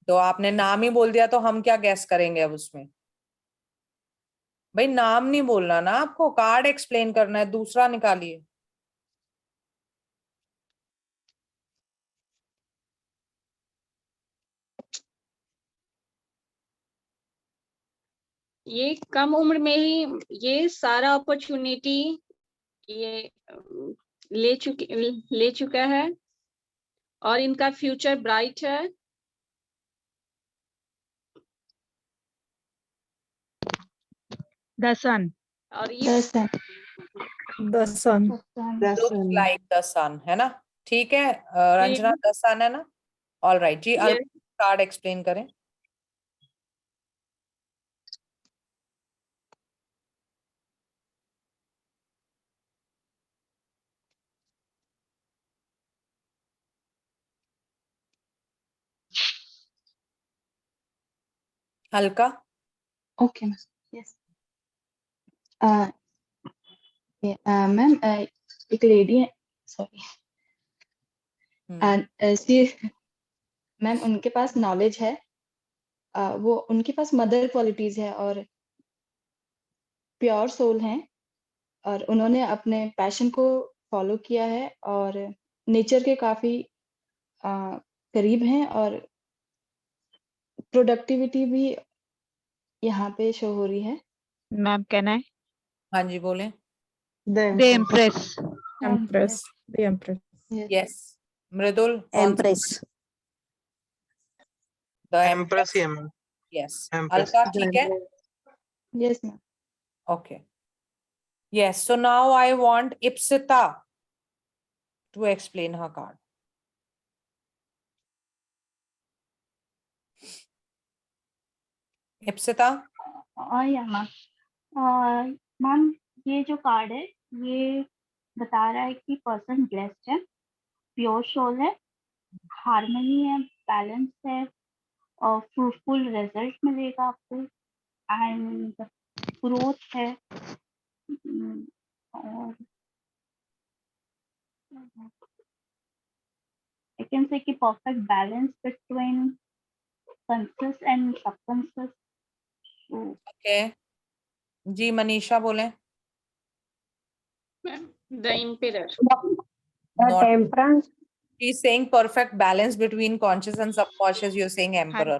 तो आपने नाम ही बोल दिया तो हम क्या गैस करेंगे अब उसमें? भाई नाम नहीं बोलना ना, आपको कार्ड एक्सप्लेन करना है. दूसरा निकालिए. ये कम उम्र में ही ये सारा अपॉर्चुनिटी ये ले चुका है और इनका फ्यूचर ब्राइट है. The sun. और ये The sun. Looks like the sun है ना. ठीक है रंजना, the sun है ना. All right जी, कार्ड एक्सप्लेन करें. हल्का. Okay, yes. मैम एक लेडी है, सॉरी, मैम उनके पास नॉलेज है, वो उनके पास मदर क्वालिटीज है और प्योर सोल हैं और उन्होंने अपने पैशन को फॉलो किया है और नेचर के काफी करीब हैं और प्रोडक्टिविटी भी यहाँ पे शो हो रही है. Ma'am can I? हाँ जी बोलें. The Empress. Empress. The Empress. Yes. Mridul. Empress. The Empress ही है मैम. Yes. Empress. अलका ठीक है? Yes, ma'am. Okay. Yes. So now I want Ipsita to explain her card. Ipsita. या ma'am. Ma'am ये जो card है ये बता रहा है कि पर्सन ब्लेस्ड है, प्योर सोल है, हार्मनी है, बैलेंस है और फ्रूटफुल रिजल्ट मिलेगा आपको एंड ग्रोथ है. और I can say कि perfect balance between conscious and subconscious. Okay. जी मनीषा बोले. The Emperor. The Temperance. He's saying perfect balance between conscious and subconscious. You're saying Emperor.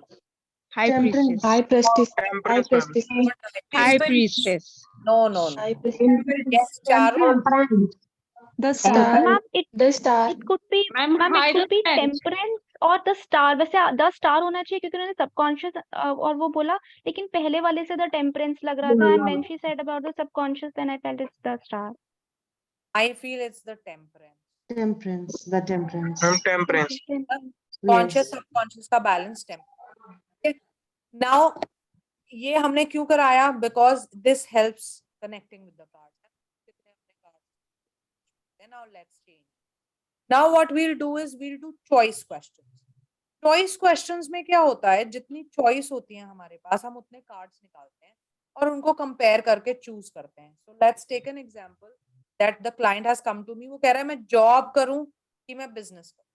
High Priestess. High Priestess. High Priestess. High Priestess. No. High Priestess. Yes, Charu. The star. Ma'am, The star. it could be ma'am, it could be temperance और the star. वैसे the star होना चाहिए क्योंकि उन्होंने subconscious और वो बोला, लेकिन पहले वाले से the temperance लग रहा था and when she said about the subconscious then I felt it's the star. I feel it's the temperance. Temperance, the temperance. Temperance. Conscious subconscious का balance temperance. Okay. Now ये हमने क्यों कराया? Because this helps connecting with the cards. Now let's change. Now what we'll do is we'll do choice questions. Choice questions में क्या होता है, जितनी choice होती है हमारे पास हम उतने cards निकालते हैं और उनको compare करके choose करते हैं. So let's take an example that the client has come to me. वो कह रहा है मैं job करूं कि मैं business करूं,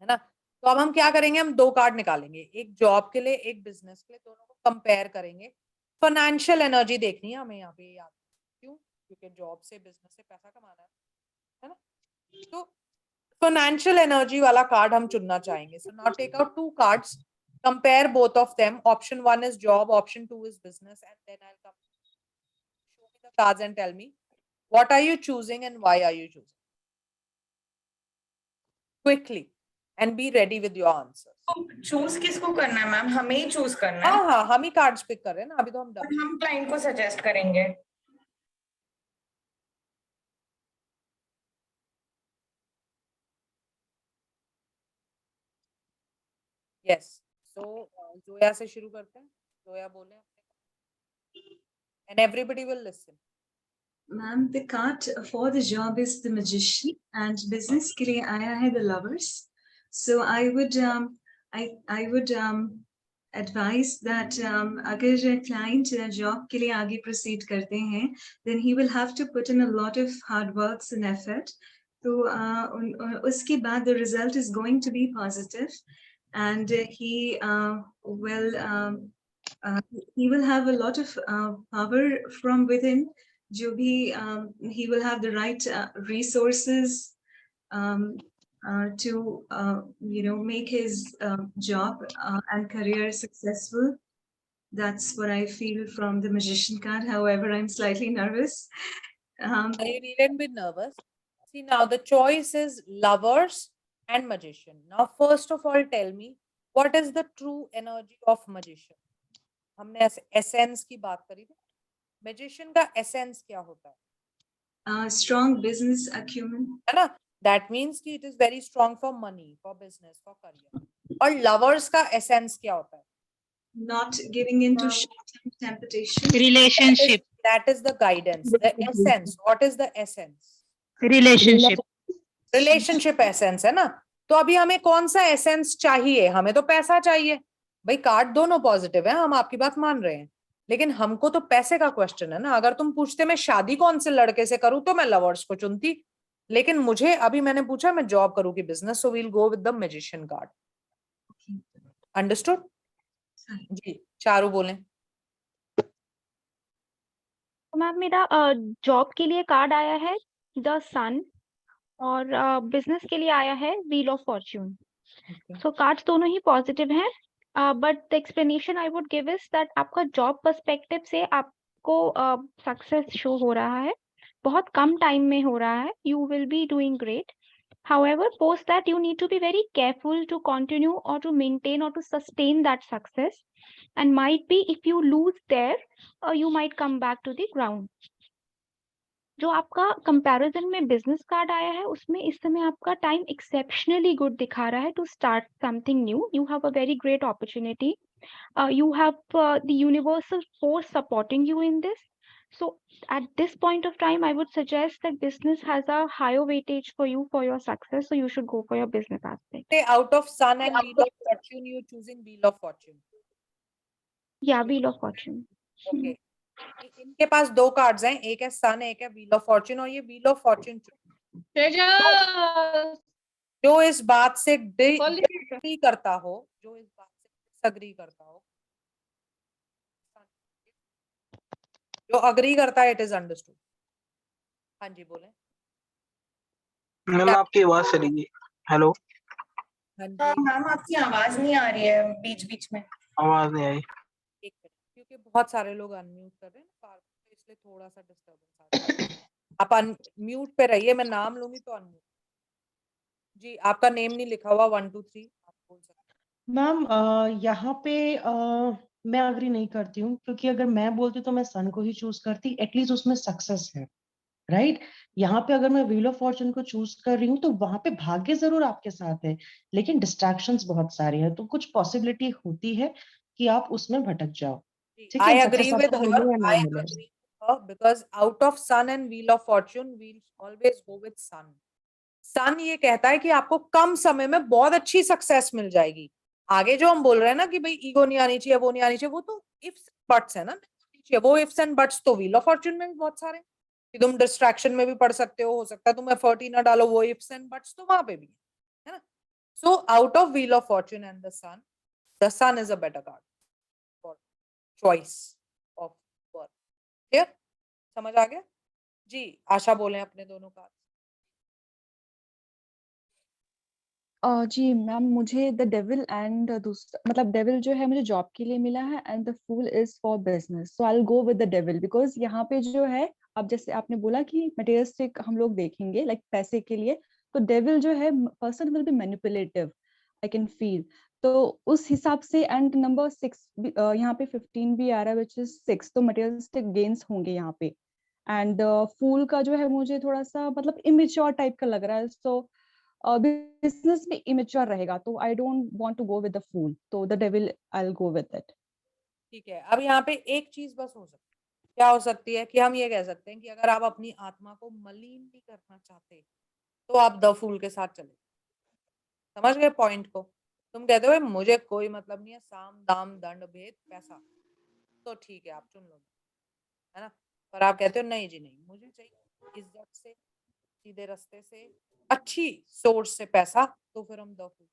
है ना. तो अब हम क्या करेंगे, हम दो कार्ड निकालेंगे, एक जॉब के लिए एक बिजनेस के लिए, दोनों को कंपेयर करेंगे फाइनेंशियल एनर्जी देखनी है हमें यहाँ पे, याद क्यों? क्योंकि जॉब से बिजनेस से पैसा कमाना है ना? तो फाइनेंशियल एनर्जी वाला कार्ड हम चुनना चाहेंगे. So now take out 2 cards, compare both of them. Option 1 is job, option 2 is business, and then I'll come show me the cards and tell me what are you choosing and why are you choosing quickly, and be ready with your answers. Choose किसको करना है ma'am? हमें ही choose करना है. हाँ, हम ही cards pick कर रहे हैं ना अभी, तो हम और हम क्लाइंट को सजेस्ट करेंगे. यस. सो जोया से शुरू करते हैं. जोया बोले and everybody will listen. Ma'am, the card for the job is the Magician and business के लिए आया है the Lovers. So I would advise that अगर client job के लिए आगे proceed करते हैं, then he will have to put in a lot of hard works and effort. तो उसके बाद the result is going to be positive, and he will have a lot of power from within. जो भी he will have the right resources to make his job and career successful. That's what I feel from the Magician card. However, I'm slightly nervous. You needn't be nervous. See, now the choice is Lovers and Magician. Now first of all tell me what is the true energy of Magician. हमने essence की बात करी थी. Magician का essence क्या होता है? Strong business acumen. है ना? That means कि it is very strong for money, for business, for career. और Lovers का essence क्या होता है? Not giving into short-term temptation. Relationship. That is the guidance. The essence. What is the essence? Relationship. Relationship essence है ना? तो अभी हमें कौन सा essence चाहिए? हमें तो पैसा चाहिए. भाई कार्ड दोनों पॉजिटिव है, हम आपकी बात मान रहे हैं, लेकिन हमको तो पैसे का क्वेश्चन है ना. अगर तुम पूछते मैं शादी कौन से लड़के से करूं तो मैं लवर्स को चुनती, लेकिन मुझे अभी मैंने पूछा मैं जॉब करूं कि business, so we'll go with the magician card. Understood? जी चारू बोलें. मैम मेरा जॉब के लिए कार्ड आया है द सन, और बिजनेस के लिए आया है wheel of Fortune. So cards दोनों ही पॉजिटिव हैं, but the explanation I would give is that आपका जॉब पर्सपेक्टिव से आपको सक्सेस शो हो रहा है, बहुत कम टाइम में हो रहा है. You will be doing great. However, post that you need to be very careful to continue or to maintain or to sustain that success, and might be if you lose there, you might come back to the ground. जो आपका comparison में business card आया है उसमें इस समय आपका time exceptionally good दिखा रहा है to start something new. You have a very great opportunity. You have the universal force supporting you in this. So at this point of time, I would suggest that business has a higher weightage for you for your success. So you should go for your business aspect. Say out of Sun and Wheel of Fortune, you choosing Wheel of Fortune. Yeah, Wheel of Fortune. Okay. इनके पास 2 cards हैं, एक है सन, एक है wheel of Fortune, और ये wheel of Fortune जो इस बात से डिसएग्री करता हो, जो इस बात से डिसएग्री करता हो, जो अग्री करता है, इट इज अंडरस्टूड. हाँ जी बोले. मैम आपकी आवाज चली गई. हेलो. हाँ जी मैम आपकी आवाज नहीं आ रही है, बीच बीच में आवाज नहीं आई. एक मिनट, क्योंकि बहुत सारे लोग अनम्यूट कर रहे हैं ना, इसलिए थोड़ा सा डिस्टर्बेंस आ रहा है. आप अनम्यूट पे रहिए, मैं नाम लूंगी तो अनम्यूट. जी आपका नेम नहीं लिखा हुआ 1 2 3, आप बोल सकते हैं. मैम यहाँ पे मैं अग्री नहीं करती हूँ, क्योंकि अगर मैं बोलती तो मैं सन को ही चूज करती, एटलीस्ट उसमें सक्सेस है, राइट. यहाँ पे अगर मैं व्हील ऑफ फॉर्च्यून को चूज कर रही हूँ तो वहां पे भाग्य जरूर आपके साथ है, लेकिन डिस्ट्रैक्शंस बहुत सारे हैं, तो कुछ पॉसिबिलिटी होती है कि आप उसमें भटक जाओ. ठीक I है, agree सक्सेस with आपको her. मिले या ना I मिले. agree with her because out of Sun and Wheel of Fortune, we'll always go with Sun. Sun ये कहता है कि आपको कम समय में बहुत अच्छी सक्सेस मिल जाएगी. आगे जो हम बोल रहे हैं ना कि भाई ईगो नहीं आनी चाहिए, वो नहीं आनी चाहिए, वो तो इफ्स बट्स है ना. वो इफ्स एंड बट्स तो व्हील ऑफ फॉर्च्यून में भी बहुत सारे कि तुम डिस्ट्रैक्शन में भी पढ़ सकते हो सकता है तुम एफर्ट ही ना डालो, वो इफ्स एंड बट्स तो वहां पे भी है ना. So out of wheel of fortune and the sun is a better card for choice of clear, समझ आ गया जी? आशा बोले अपने दोनों कार्ड। जी मैम, मुझे द डेविल एंड दूसरा मतलब डेविल जो है मुझे जॉब के लिए मिला है and the fool is for business, so I will go with the devil because यहाँ पे जो है, अब जैसे आपने बोला कि मटेरियलिस्टिक हम लोग देखेंगे लाइक पैसे के लिए, तो डेविल जो है person will be manipulative, I can feel. तो उस हिसाब से एंड नंबर 6 यहाँ पे 15 भी आ रहा है विच इज 6, तो मटेरियलिस्टिक गेन्स होंगे यहाँ पे। एंड फूल का जो है मुझे थोड़ा सा मतलब इमेच्योर टाइप का लग रहा है, सो बिजनेस में इमेच्योर रहेगा, तो I don't want to go with the fool, तो the devil I will go with it. ठीक है, अब यहाँ पे एक चीज बस हो सकती है, क्या हो सकती है कि हम ये कह सकते हैं कि अगर आप अपनी आत्मा को मलिन नहीं करना चाहते तो आप द फूल के साथ चले। समझ गए पॉइंट को? तुम कहते हो मुझे कोई मतलब नहीं है, साम दाम दंड भेद पैसा, तो ठीक है आप चुन लो, है ना। पर आप कहते हो नहीं जी नहीं, मुझे चाहिए इज्जत से, सीधे रास्ते से, अच्छी सोर्स से पैसा, तो फिर हम द फूल।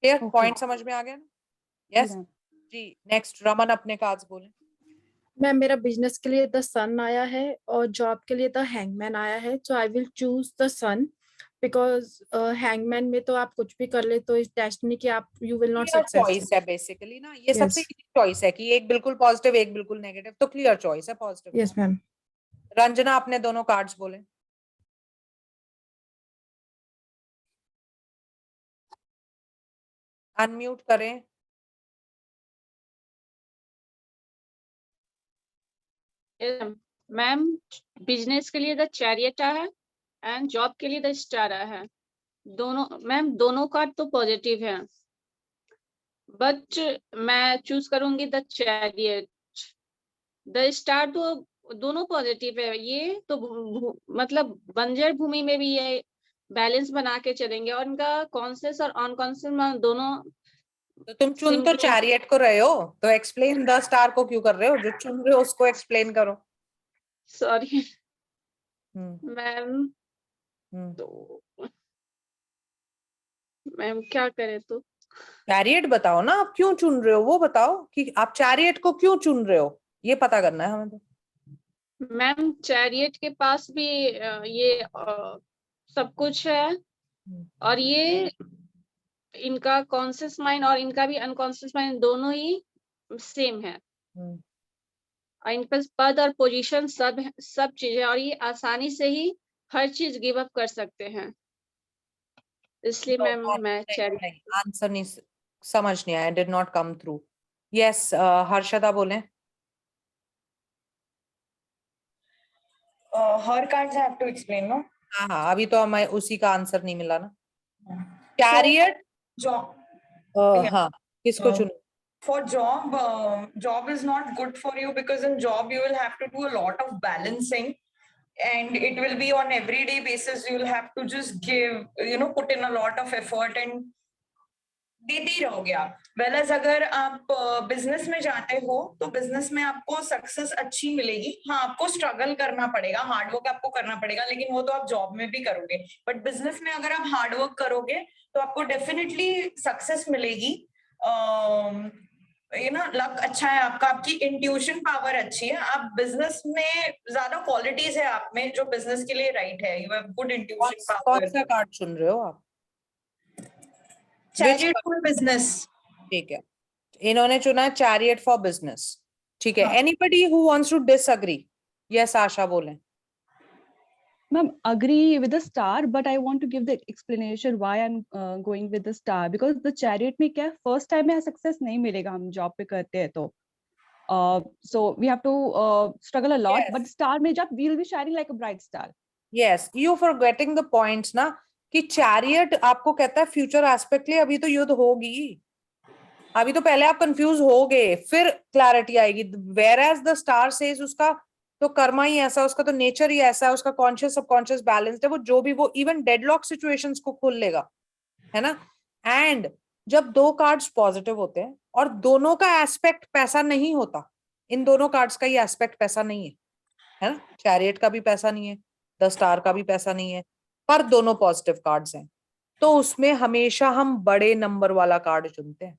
क्लियर, पॉइंट समझ में आ गया ना? यस जी। नेक्स्ट रमन अपने कार्ड्स बोले। मैम मेरा बिजनेस के लिए द सन आया है और जॉब के लिए द हैंगमैन आया है, so I will choose the sun because hangman में तो आप कुछ भी कर ले तो इस डेस्टिनी की आप you will not clear choice successful. है बेसिकली ना, ये सबसे इजी चॉइस है कि एक बिल्कुल पॉजिटिव एक बिल्कुल नेगेटिव, तो क्लियर चॉइस है पॉजिटिव। Yes ma'am. रंजना अपने दोनों कार्ड्स बोले। अनम्यूट करें। मैम बिजनेस के लिए द चैरियट आया है एंड जॉब के लिए द स्टार आया है। दोनों मैम दोनों कार्ड तो पॉजिटिव है, बट मैं चूज करूंगी द चैरियट। द स्टार तो दोनों पॉजिटिव है, ये तो मतलब बंजर भूमि में भी ये बैलेंस बना के चलेंगे और इनका कॉन्शियस और अनकॉन्शियस दोनों। तो तुम चुन तो चैरियट को रहे हो, तो एक्सप्लेन द स्टार को क्यों कर रहे हो? जो चुन रहे हो उसको एक्सप्लेन करो। सॉरी मैम, तो मैम क्या करें? तो चैरियट बताओ ना, आप क्यों चुन रहे हो वो बताओ, कि आप चैरियट को क्यों चुन रहे हो, ये पता करना है हमें। तो मैम चैरियट के पास भी ये सब कुछ है और ये इनका कॉन्शियस माइंड और इनका भी अनकॉन्शियस माइंड दोनों ही सेम है और इनके पास पद और पोजीशन सब चीजें, और ये आसानी से ही हर चीज गिव अप कर सकते हैं, इसलिए मैम मैं चैरियट। आंसर नहीं समझ नहीं आया, did not come through. Yes Harshada बोले। Her cards I have to explain no. हाँ हाँ, अभी तो हमें उसी का आंसर नहीं मिला ना। चैरियट हाँ, किसको चुनो? For job is not good for you because in job you will have to do a lot of balancing and it will be on everyday basis. You will have to just give, put in a lot of effort and देते ही रहोगे आप। वेलएज अगर आप business में जाते हो तो business में आपको सक्सेस अच्छी मिलेगी। हाँ, आपको स्ट्रगल करना पड़ेगा, हार्डवर्क आपको करना पड़ेगा, लेकिन वो तो आप जॉब में भी करोगे। बट बिजनेस में अगर आप हार्डवर्क करोगे तो आपको डेफिनेटली सक्सेस मिलेगी। लक अच्छा है आपका, आपकी इंट्यूशन पावर अच्छी है, आप बिजनेस में ज्यादा क्वालिटीज है आप में जो बिजनेस के लिए राइट है। You have good intuition power. कौन सा कार्ड चुन रहे हो आप? Chariot for business. ठीक है, इन्होंने चुना चैरियट फॉर बिजनेस। ठीक है, anybody who wants to disagree? Yes Asha बोले। Ma'am, agree with the star, but I want to give the explanation why I'm going with the star because the chariot में क्या first time में success नहीं मिलेगा, हम job पे करते हैं तो so we have to struggle a lot, but star में जब we will be shining like a bright star. Yes, you forgetting the points ना, कि चैरियट आपको कहता है फ्यूचर एस्पेक्ट लिए अभी तो युद्ध होगी, अभी तो पहले आप कंफ्यूज हो गए, फिर क्लैरिटी आएगी। Whereas the star says उसका तो कर्मा ही ऐसा, उसका तो नेचर ही ऐसा है, उसका कॉन्शियस सबकॉन्शियस बैलेंस्ड है, वो जो भी वो इवन डेडलॉक सिचुएशंस को खोल लेगा, है ना। एंड जब दो कार्ड्स पॉजिटिव होते हैं और दोनों का एस्पेक्ट पैसा नहीं होता, इन दोनों कार्ड्स का ही एस्पेक्ट पैसा नहीं है ना, चैरियट का भी पैसा नहीं है, द स्टार का भी पैसा नहीं है, पर दोनों पॉजिटिव कार्ड्स हैं, तो उसमें हमेशा हम बड़े नंबर वाला कार्ड चुनते हैं।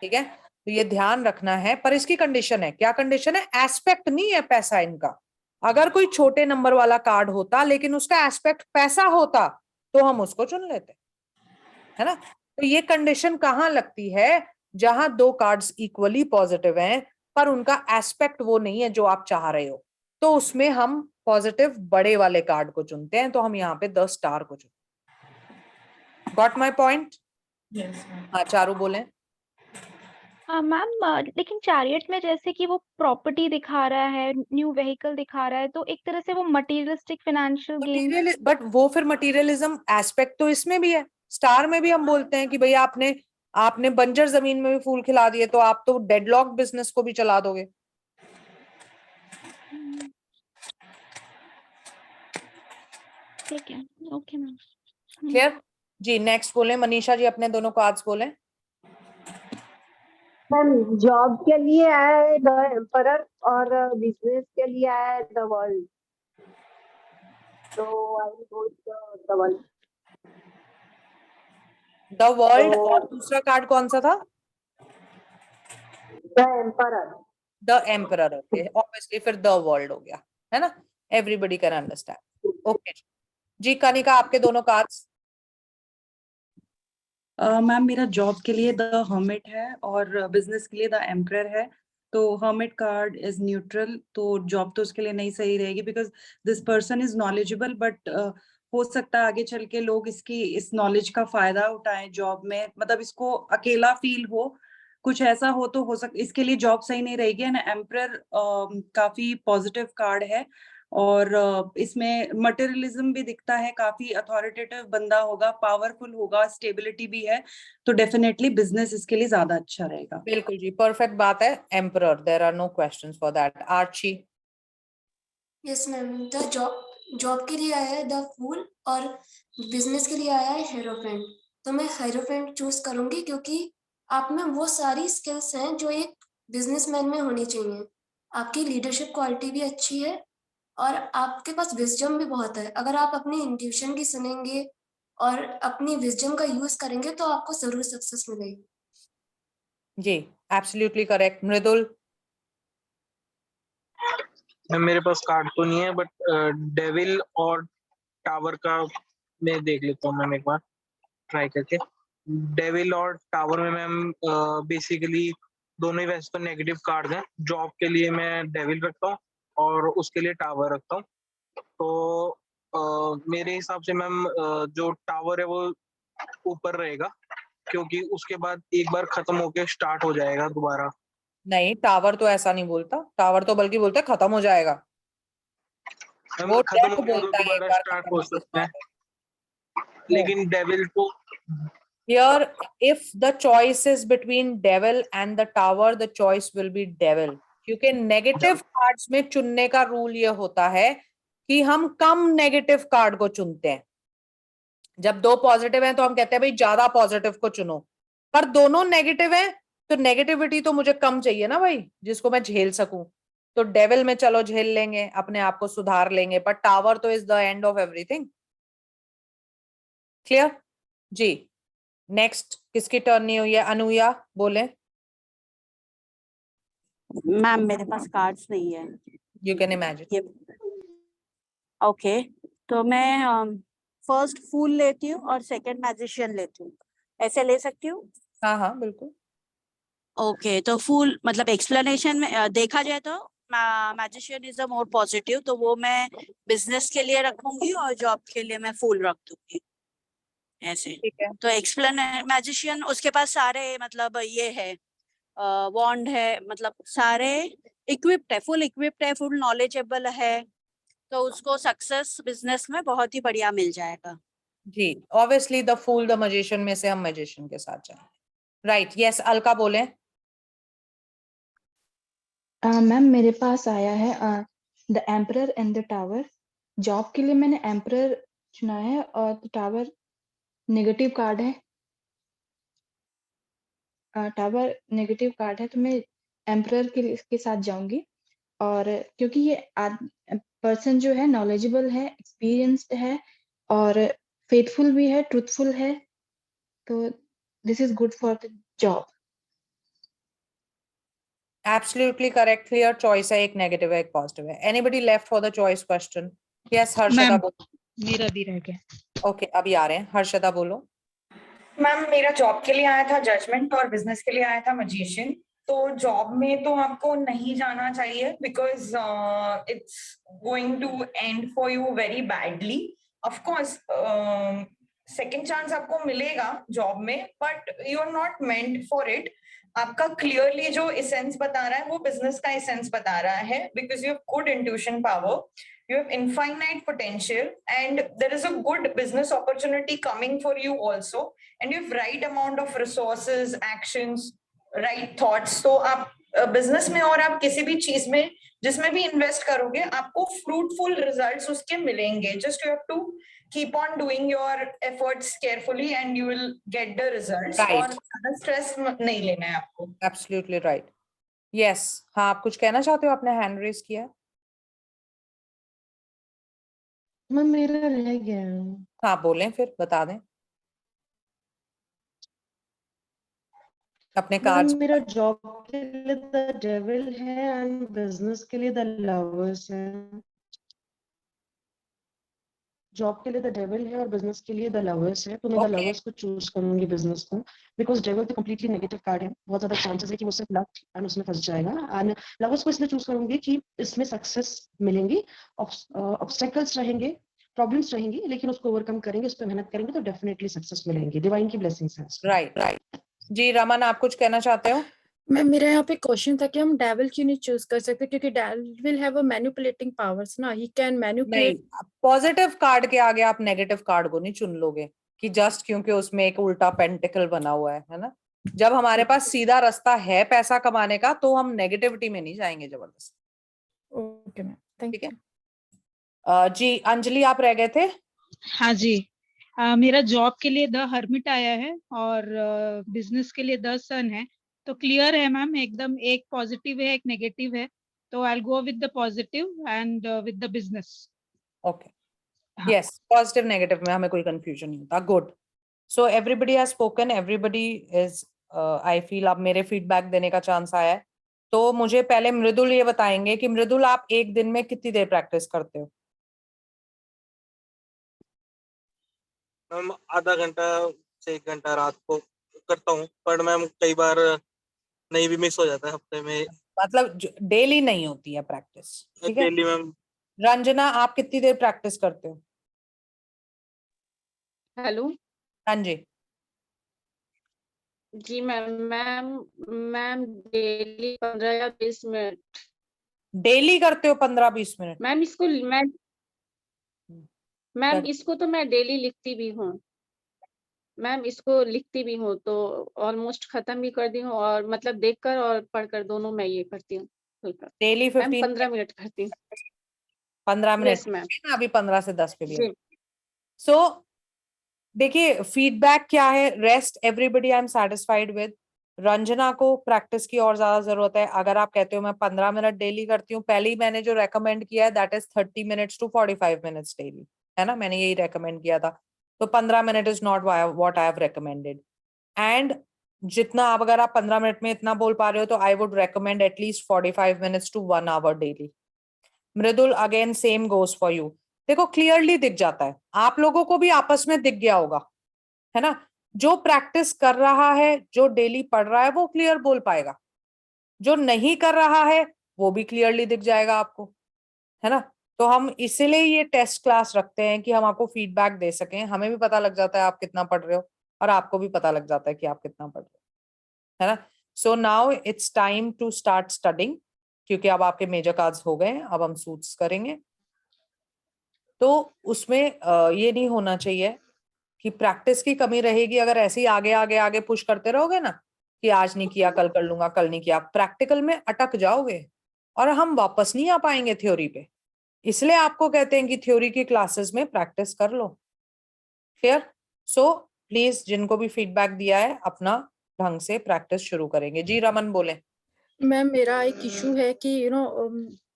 ठीक है, तो ये ध्यान रखना है। पर इसकी कंडीशन है, क्या कंडीशन है? एस्पेक्ट नहीं है पैसा इनका। अगर कोई छोटे नंबर वाला कार्ड होता लेकिन उसका एस्पेक्ट पैसा होता तो हम उसको चुन लेते, है ना। तो ये कंडीशन कहाँ लगती है? जहां दो कार्ड्स इक्वली पॉजिटिव हैं पर उनका एस्पेक्ट वो नहीं है जो आप चाह रहे हो, तो उसमें हम पॉजिटिव बड़े वाले कार्ड को चुनते हैं। तो हम यहाँ पे 10 स्टार को चुनते। Got my point? हाँ चारू बोले। मैम लेकिन चैरियट में जैसे कि वो प्रॉपर्टी दिखा रहा है, न्यू व्हीकल दिखा रहा है, तो एक तरह से वो मटेरियलिस्टिक फाइनेंशियल गेन। बट वो फिर मटेरियलिज्म एस्पेक्ट तो इसमें भी है। स्टार में भी हम बोलते हैं कि भाई आपने बंजर जमीन में भी फूल खिला दिए तो आप तो डेडलॉक बिजनेस को भी चला दोगे। ठीक है, ओके मैम। क्लियर जी। नेक्स्ट बोले मनीषा जी, अपने दोनों कार्ड्स बोले। मैम जॉब के लिए आया है द एम्परर और बिजनेस के लिए आया है द वर्ल्ड, तो I go the world. The world और दूसरा कार्ड कौन सा था? The emperor. The emperor. Okay, obviously फिर द वर्ल्ड हो गया, है ना। Everybody can understand. ओके जी। कनिका आपके दोनों कार्ड्स। मैम मेरा जॉब के लिए द हर्मिट है और बिजनेस के लिए द एम्परर है। तो हर्मिट कार्ड इज न्यूट्रल, तो जॉब तो उसके लिए नहीं सही रहेगी because this person is knowledgeable, but हो सकता है आगे चल के लोग इस नॉलेज का फायदा उठाएं जॉब में, मतलब इसको अकेला फील हो, कुछ ऐसा हो इसके लिए जॉब सही नहीं रहेगी। एंड एम्परर काफी पॉजिटिव कार्ड है और इसमें मटेरियलिज्म भी दिखता है, काफी अथॉरिटेटिव बंदा होगा, पावरफुल होगा, स्टेबिलिटी भी है, तो डेफिनेटली बिजनेस इसके लिए ज्यादा अच्छा रहेगा। बिल्कुल जी, परफेक्ट बात है। Emperor, there are no questions for that. Archi. Yes ma'am, the job के लिए आया है द फूल और बिजनेस के लिए आया है हेरोफेंट। तो मैं हेरोफेंट चूज करूंगी क्योंकि आप में वो सारी स्किल्स हैं जो एक बिजनेसमैन में होनी चाहिए। आपकी लीडरशिप क्वालिटी भी अच्छी है और आपके पास विजडम भी बहुत है। अगर आप अपनी इंट्यूशन की सुनेंगे और अपनी विजडम का यूज करेंगे तो आपको जरूर सक्सेस मिलेगी। जी एब्सोल्युटली करेक्ट। मृदुल। मेरे पास कार्ड तो नहीं है, बट डेविल और टावर का मैं देख लेता हूँ मैम, एक बार ट्राई करके। डेविल और टावर में मैम बेसिकली दोनों ही वैसे तो नेगेटिव कार्ड हैं। जॉब के लिए मैं डेविल रखता हूँ और उसके लिए टावर रखता हूँ। तो मेरे हिसाब से मैम जो टावर है वो ऊपर रहेगा, क्योंकि उसके बाद एक बार खत्म होके स्टार्ट हो जाएगा दोबारा। नहीं, टावर तो ऐसा नहीं बोलता। टावर तो बल्कि बोलता है खत्म हो जाएगा। वो खत्म डेथ हो गया तो बोलता है एक दोबारा बार स्टार्ट खत्म हो होके सकता है, start हो। लेकिन डेविल तो Here, if the choice is between devil and the tower, the choice will be devil. क्योंकि नेगेटिव कार्ड्स में चुनने का रूल ये होता है कि हम कम नेगेटिव कार्ड को चुनते हैं। जब दो पॉजिटिव हैं तो हम कहते हैं भाई ज्यादा पॉजिटिव को चुनो, पर दोनों नेगेटिव हैं तो नेगेटिविटी तो मुझे कम चाहिए ना भाई, जिसको मैं झेल सकूं। तो डेविल में चलो झेल लेंगे, अपने आप को सुधार लेंगे, पर टावर तो is the end of everything. Clear जी। नेक्स्ट किसकी टर्न नहीं हुई है? अनुया बोले। मैम मेरे पास कार्ड्स नहीं है। You can imagine. ओके, तो मैं फर्स्ट फूल लेती हूँ और सेकंड मैजिशियन लेती हूँ, ऐसे ले सकती हूँ? हाँ हाँ बिल्कुल। ओके, तो फूल मतलब एक्सप्लेनेशन में देखा जाए तो magician is a more positive, तो वो मैं बिजनेस के लिए रखूंगी और जॉब के लिए मैं फूल रख दूंगी ऐसे। ठीक है। तो मैजिशियन उसके पास सारे मतलब ये है, वॉन्ड है, मतलब सारे इक्विप्ड है, फुल इक्विप्ड है, फुल नॉलेजेबल है, तो उसको सक्सेस बिजनेस में बहुत ही बढ़िया मिल जाएगा। जी obviously the fool the magician में से हम मैजिशियन के साथ जाएंगे। राइट, यस अलका बोले। मैम मेरे पास आया है the emperor and the tower. Job के लिए मैंने एम्परर चुना है और द टावर नेगेटिव कार्ड है। टावर नेगेटिव कार्ड है तो मैं एम्परर के साथ जाऊंगी। और क्योंकि ये पर्सन जो है नॉलेजेबल है, एक्सपीरियंस्ड है और फेथफुल भी है, ट्रूथफुल है, तो this is good for the job. Absolutely correct, clear choice है, एक नेगेटिव है एक पॉजिटिव है। Anybody left for the choice question? Yes Harshada ma'am बोलो। मेरा भी रह गया। ओके अभी आ रहे हैं, हर्षदा बोलो। मैम मेरा जॉब के लिए आया था जजमेंट और बिजनेस के लिए आया था मैजिशियन। तो जॉब में तो आपको नहीं जाना चाहिए because it's going to end for you very badly. Of course second chance आपको मिलेगा जॉब में, but you are not meant for it. आपका क्लियरली जो एसेंस बता रहा है वो बिजनेस का एसेंस बता रहा है, because you have good intuition power, you have infinite potential, and there is a good business opportunity coming for you also, and you have right amount of resources, actions, right thoughts. So आप business में और आप किसी भी चीज में जिसमें भी इन्वेस्ट करोगे आपको फ्रूटफुल रिजल्ट्स उसके मिलेंगे। Just you have to keep on doing your efforts carefully and you will get the results. Right. और ज्यादा स्ट्रेस नहीं लेना है आपको। Absolutely right. यस हाँ, आप कुछ कहना चाहते हो? आपने हैंड रेज किया है। मैम मेरा रह गया। हाँ बोलें, फिर बता दें अपने मैम कार्ड्स। मेरा जॉब के लिए द डेविल है एंड बिजनेस के लिए द लवर्स है। जॉब के लिए द डेविल है और बिजनेस के लिए द लवर्स है, तो मैं द Okay. लवर्स को चूज करूंगी बिजनेस को, बिकॉज डेविल तो कंप्लीटली नेगेटिव कार्ड है, बहुत ज्यादा चांसेस है कि वो सिर्फ लक एंड उसमें फंस जाएगा। एंड लवर्स को इसलिए चूज करूंगी कि इसमें सक्सेस मिलेंगी, ऑब्स्टेकल्स रहेंगे, प्रॉब्लम्स रहेंगी, लेकिन उसको ओवरकम करेंगे, उस पर मेहनत करेंगे तो डेफिनेटली सक्सेस मिलेंगी, डिवाइन की ब्लेसिंग्स है। Right right. जी रमन आप कुछ कहना चाहते हो? मैम मेरा यहाँ पे क्वेश्चन था कि हम डेविल क्यों नहीं चूज कर सकते, क्योंकि devil have a manipulating powers ना, ही कैन नहीं, मैनिपुलेट। पॉजिटिव कार्ड के आगे आप नेगेटिव कार्ड को नहीं चुन लोगे कि जस्ट क्योंकि उसमें एक उल्टा पेंटिकल बना हुआ है ना। जब हमारे पास सीधा रास्ता है पैसा कमाने का तो हम नेगेटिविटी में नहीं जाएंगे जबरदस्त। ओके मैम, थैंक ठीक है। जी अंजलि आप रह गए थे। हाँ जी, मेरा जॉब के लिए द हर्मिट आया है और बिजनेस के लिए द सन है। तो क्लियर है मैम एकदम, एक पॉजिटिव है एक नेगेटिव है, तो आई will go with the positive and with the business. Okay yes, positive negative में हमें कोई कंफ्यूजन नहीं होता। Good. So everybody has spoken, everybody is I feel अब मेरे फीडबैक देने का चांस आया है। तो मुझे पहले मृदुल ये बताएंगे कि मृदुल आप एक दिन में कितनी देर प्रैक्टिस करते हो? मैम आधा घंटा से 1 घंटा रात को करता हूँ, पर मैम कई बार नहीं भी मिस हो जाता है हफ्ते में। मतलब डेली नहीं होती है प्रैक्टिस? ठीक है। Daily ma'am. रंजना आप कितनी देर प्रैक्टिस करते हो? हेलो हाँ जी। जी मैम, मैम डेली 15 या 20 मिनट। डेली करते हो 15-20 मिनट? मैम इसको मैम इसको तो मैं डेली लिखती भी हूँ मैम, इसको लिखती भी हूँ, तो ऑलमोस्ट खत्म भी कर दी हूँ, और मतलब देखकर और पढ़कर दोनों मैं ये करती हूँ। डेली मैम 15 15 मिनट करती हूँ। 15 मिनट यस मैम। अभी 15 से 10 पे भी। जी सो देखिए फीडबैक क्या है, rest everybody I am satisfied with. Ranjana को प्रैक्टिस की और ज्यादा जरूरत है। अगर आप कहते हो मैं 15 मिनट डेली करती हूँ, पहले ही मैंने जो रेकमेंड किया है that is 30 minutes to 45 minutes daily, है ना, मैंने यही रेकमेंड किया था। तो 15 minute is not what I have recommended. And जितना आप अगर आप 15 मिनट में इतना बोल पा रहे हो तो I would recommend at least 45 minutes to 1 hour daily. Mridul again same goes for you. देखो क्लियरली दिख जाता है, आप लोगों को भी आपस में दिख गया होगा, है ना। जो प्रैक्टिस कर रहा है, जो डेली पढ़ रहा है वो क्लियर बोल पाएगा, जो नहीं कर रहा है वो भी क्लियरली दिख जाएगा आपको, है ना। तो हम इसीलिए ये टेस्ट क्लास रखते हैं कि हम आपको फीडबैक दे सकें, हमें भी पता लग जाता है आप कितना पढ़ रहे हो और आपको भी पता लग जाता है कि आप कितना पढ़ रहे हो, है ना। So now it's time to start studying, क्योंकि अब आपके मेजर कार्ड्स हो गए, अब हम सूट्स करेंगे। तो उसमें ये नहीं होना चाहिए कि प्रैक्टिस की कमी रहेगी अगर ऐसे ही आगे आगे आगे पुश करते रहोगे ना कि आज नहीं किया कल कर लूंगा, कल नहीं किया, प्रैक्टिकल में अटक जाओगे और हम वापस नहीं आ पाएंगे थ्योरी पे। इसलिए आपको कहते हैं कि थ्योरी की क्लासेस में प्रैक्टिस कर लो। क्लियर? सो प्लीज जिनको भी फीडबैक दिया है अपना ढंग से प्रैक्टिस शुरू करेंगे। जी रमन बोले। मैम मेरा एक इशू है कि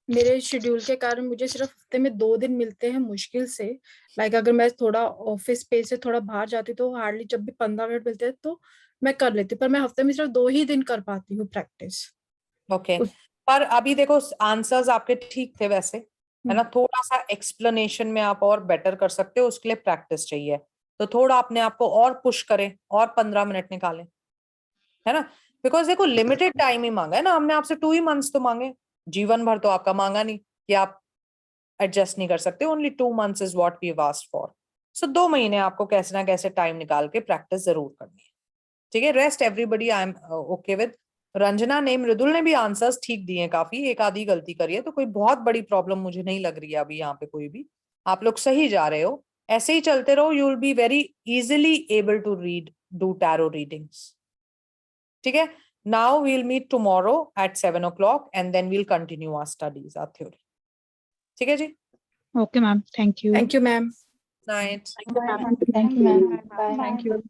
मेरे शेड्यूल के कारण मुझे सिर्फ हफ्ते में 2 दिन मिलते हैं मुश्किल से। लाइक अगर मैं थोड़ा ऑफिस स्पेस से थोड़ा बाहर जाती तो हार्डली जब भी 15 मिनट मिलते हैं तो मैं कर लेती हूँ, पर मैं हफ्ते में सिर्फ 2 ही दिन कर पाती हूँ प्रैक्टिस। ओके पर अभी देखो आंसर्स आपके ठीक थे वैसे, है ना, थोड़ा सा एक्सप्लेनेशन में आप और बेटर कर सकते हो, उसके लिए प्रैक्टिस चाहिए। तो थोड़ा अपने आप को और पुश करें और 15 मिनट निकालें, है ना, बिकॉज देखो लिमिटेड टाइम ही मांगा है ना हमने आपसे, 2 ही मंथ्स तो मांगे, जीवन भर तो आपका मांगा नहीं कि आप एडजस्ट नहीं कर सकते, only 2 months is what we asked for. So 2 महीने आपको कैसे ना कैसे टाइम निकाल के प्रैक्टिस जरूर करनी है, ठीक है। Rest everybody I am okay with. Ranjana ने, मृदुल ने भी आंसर्स ठीक दिए काफी, एक आधी गलती करी है, तो कोई बहुत बड़ी प्रॉब्लम मुझे नहीं लग रही है अभी यहाँ पे कोई भी, आप लोग सही जा रहे हो, ऐसे ही चलते रहो, you will be very easily able to read, do tarot readings, ठीक है। Now we will meet tomorrow at 7 o'clock and then we'll continue our studies, our theory, ठीक है जी। Okay ma'am, thank you. Thank you ma'am. Night. Thank you, ma'am. Bye. Thank you.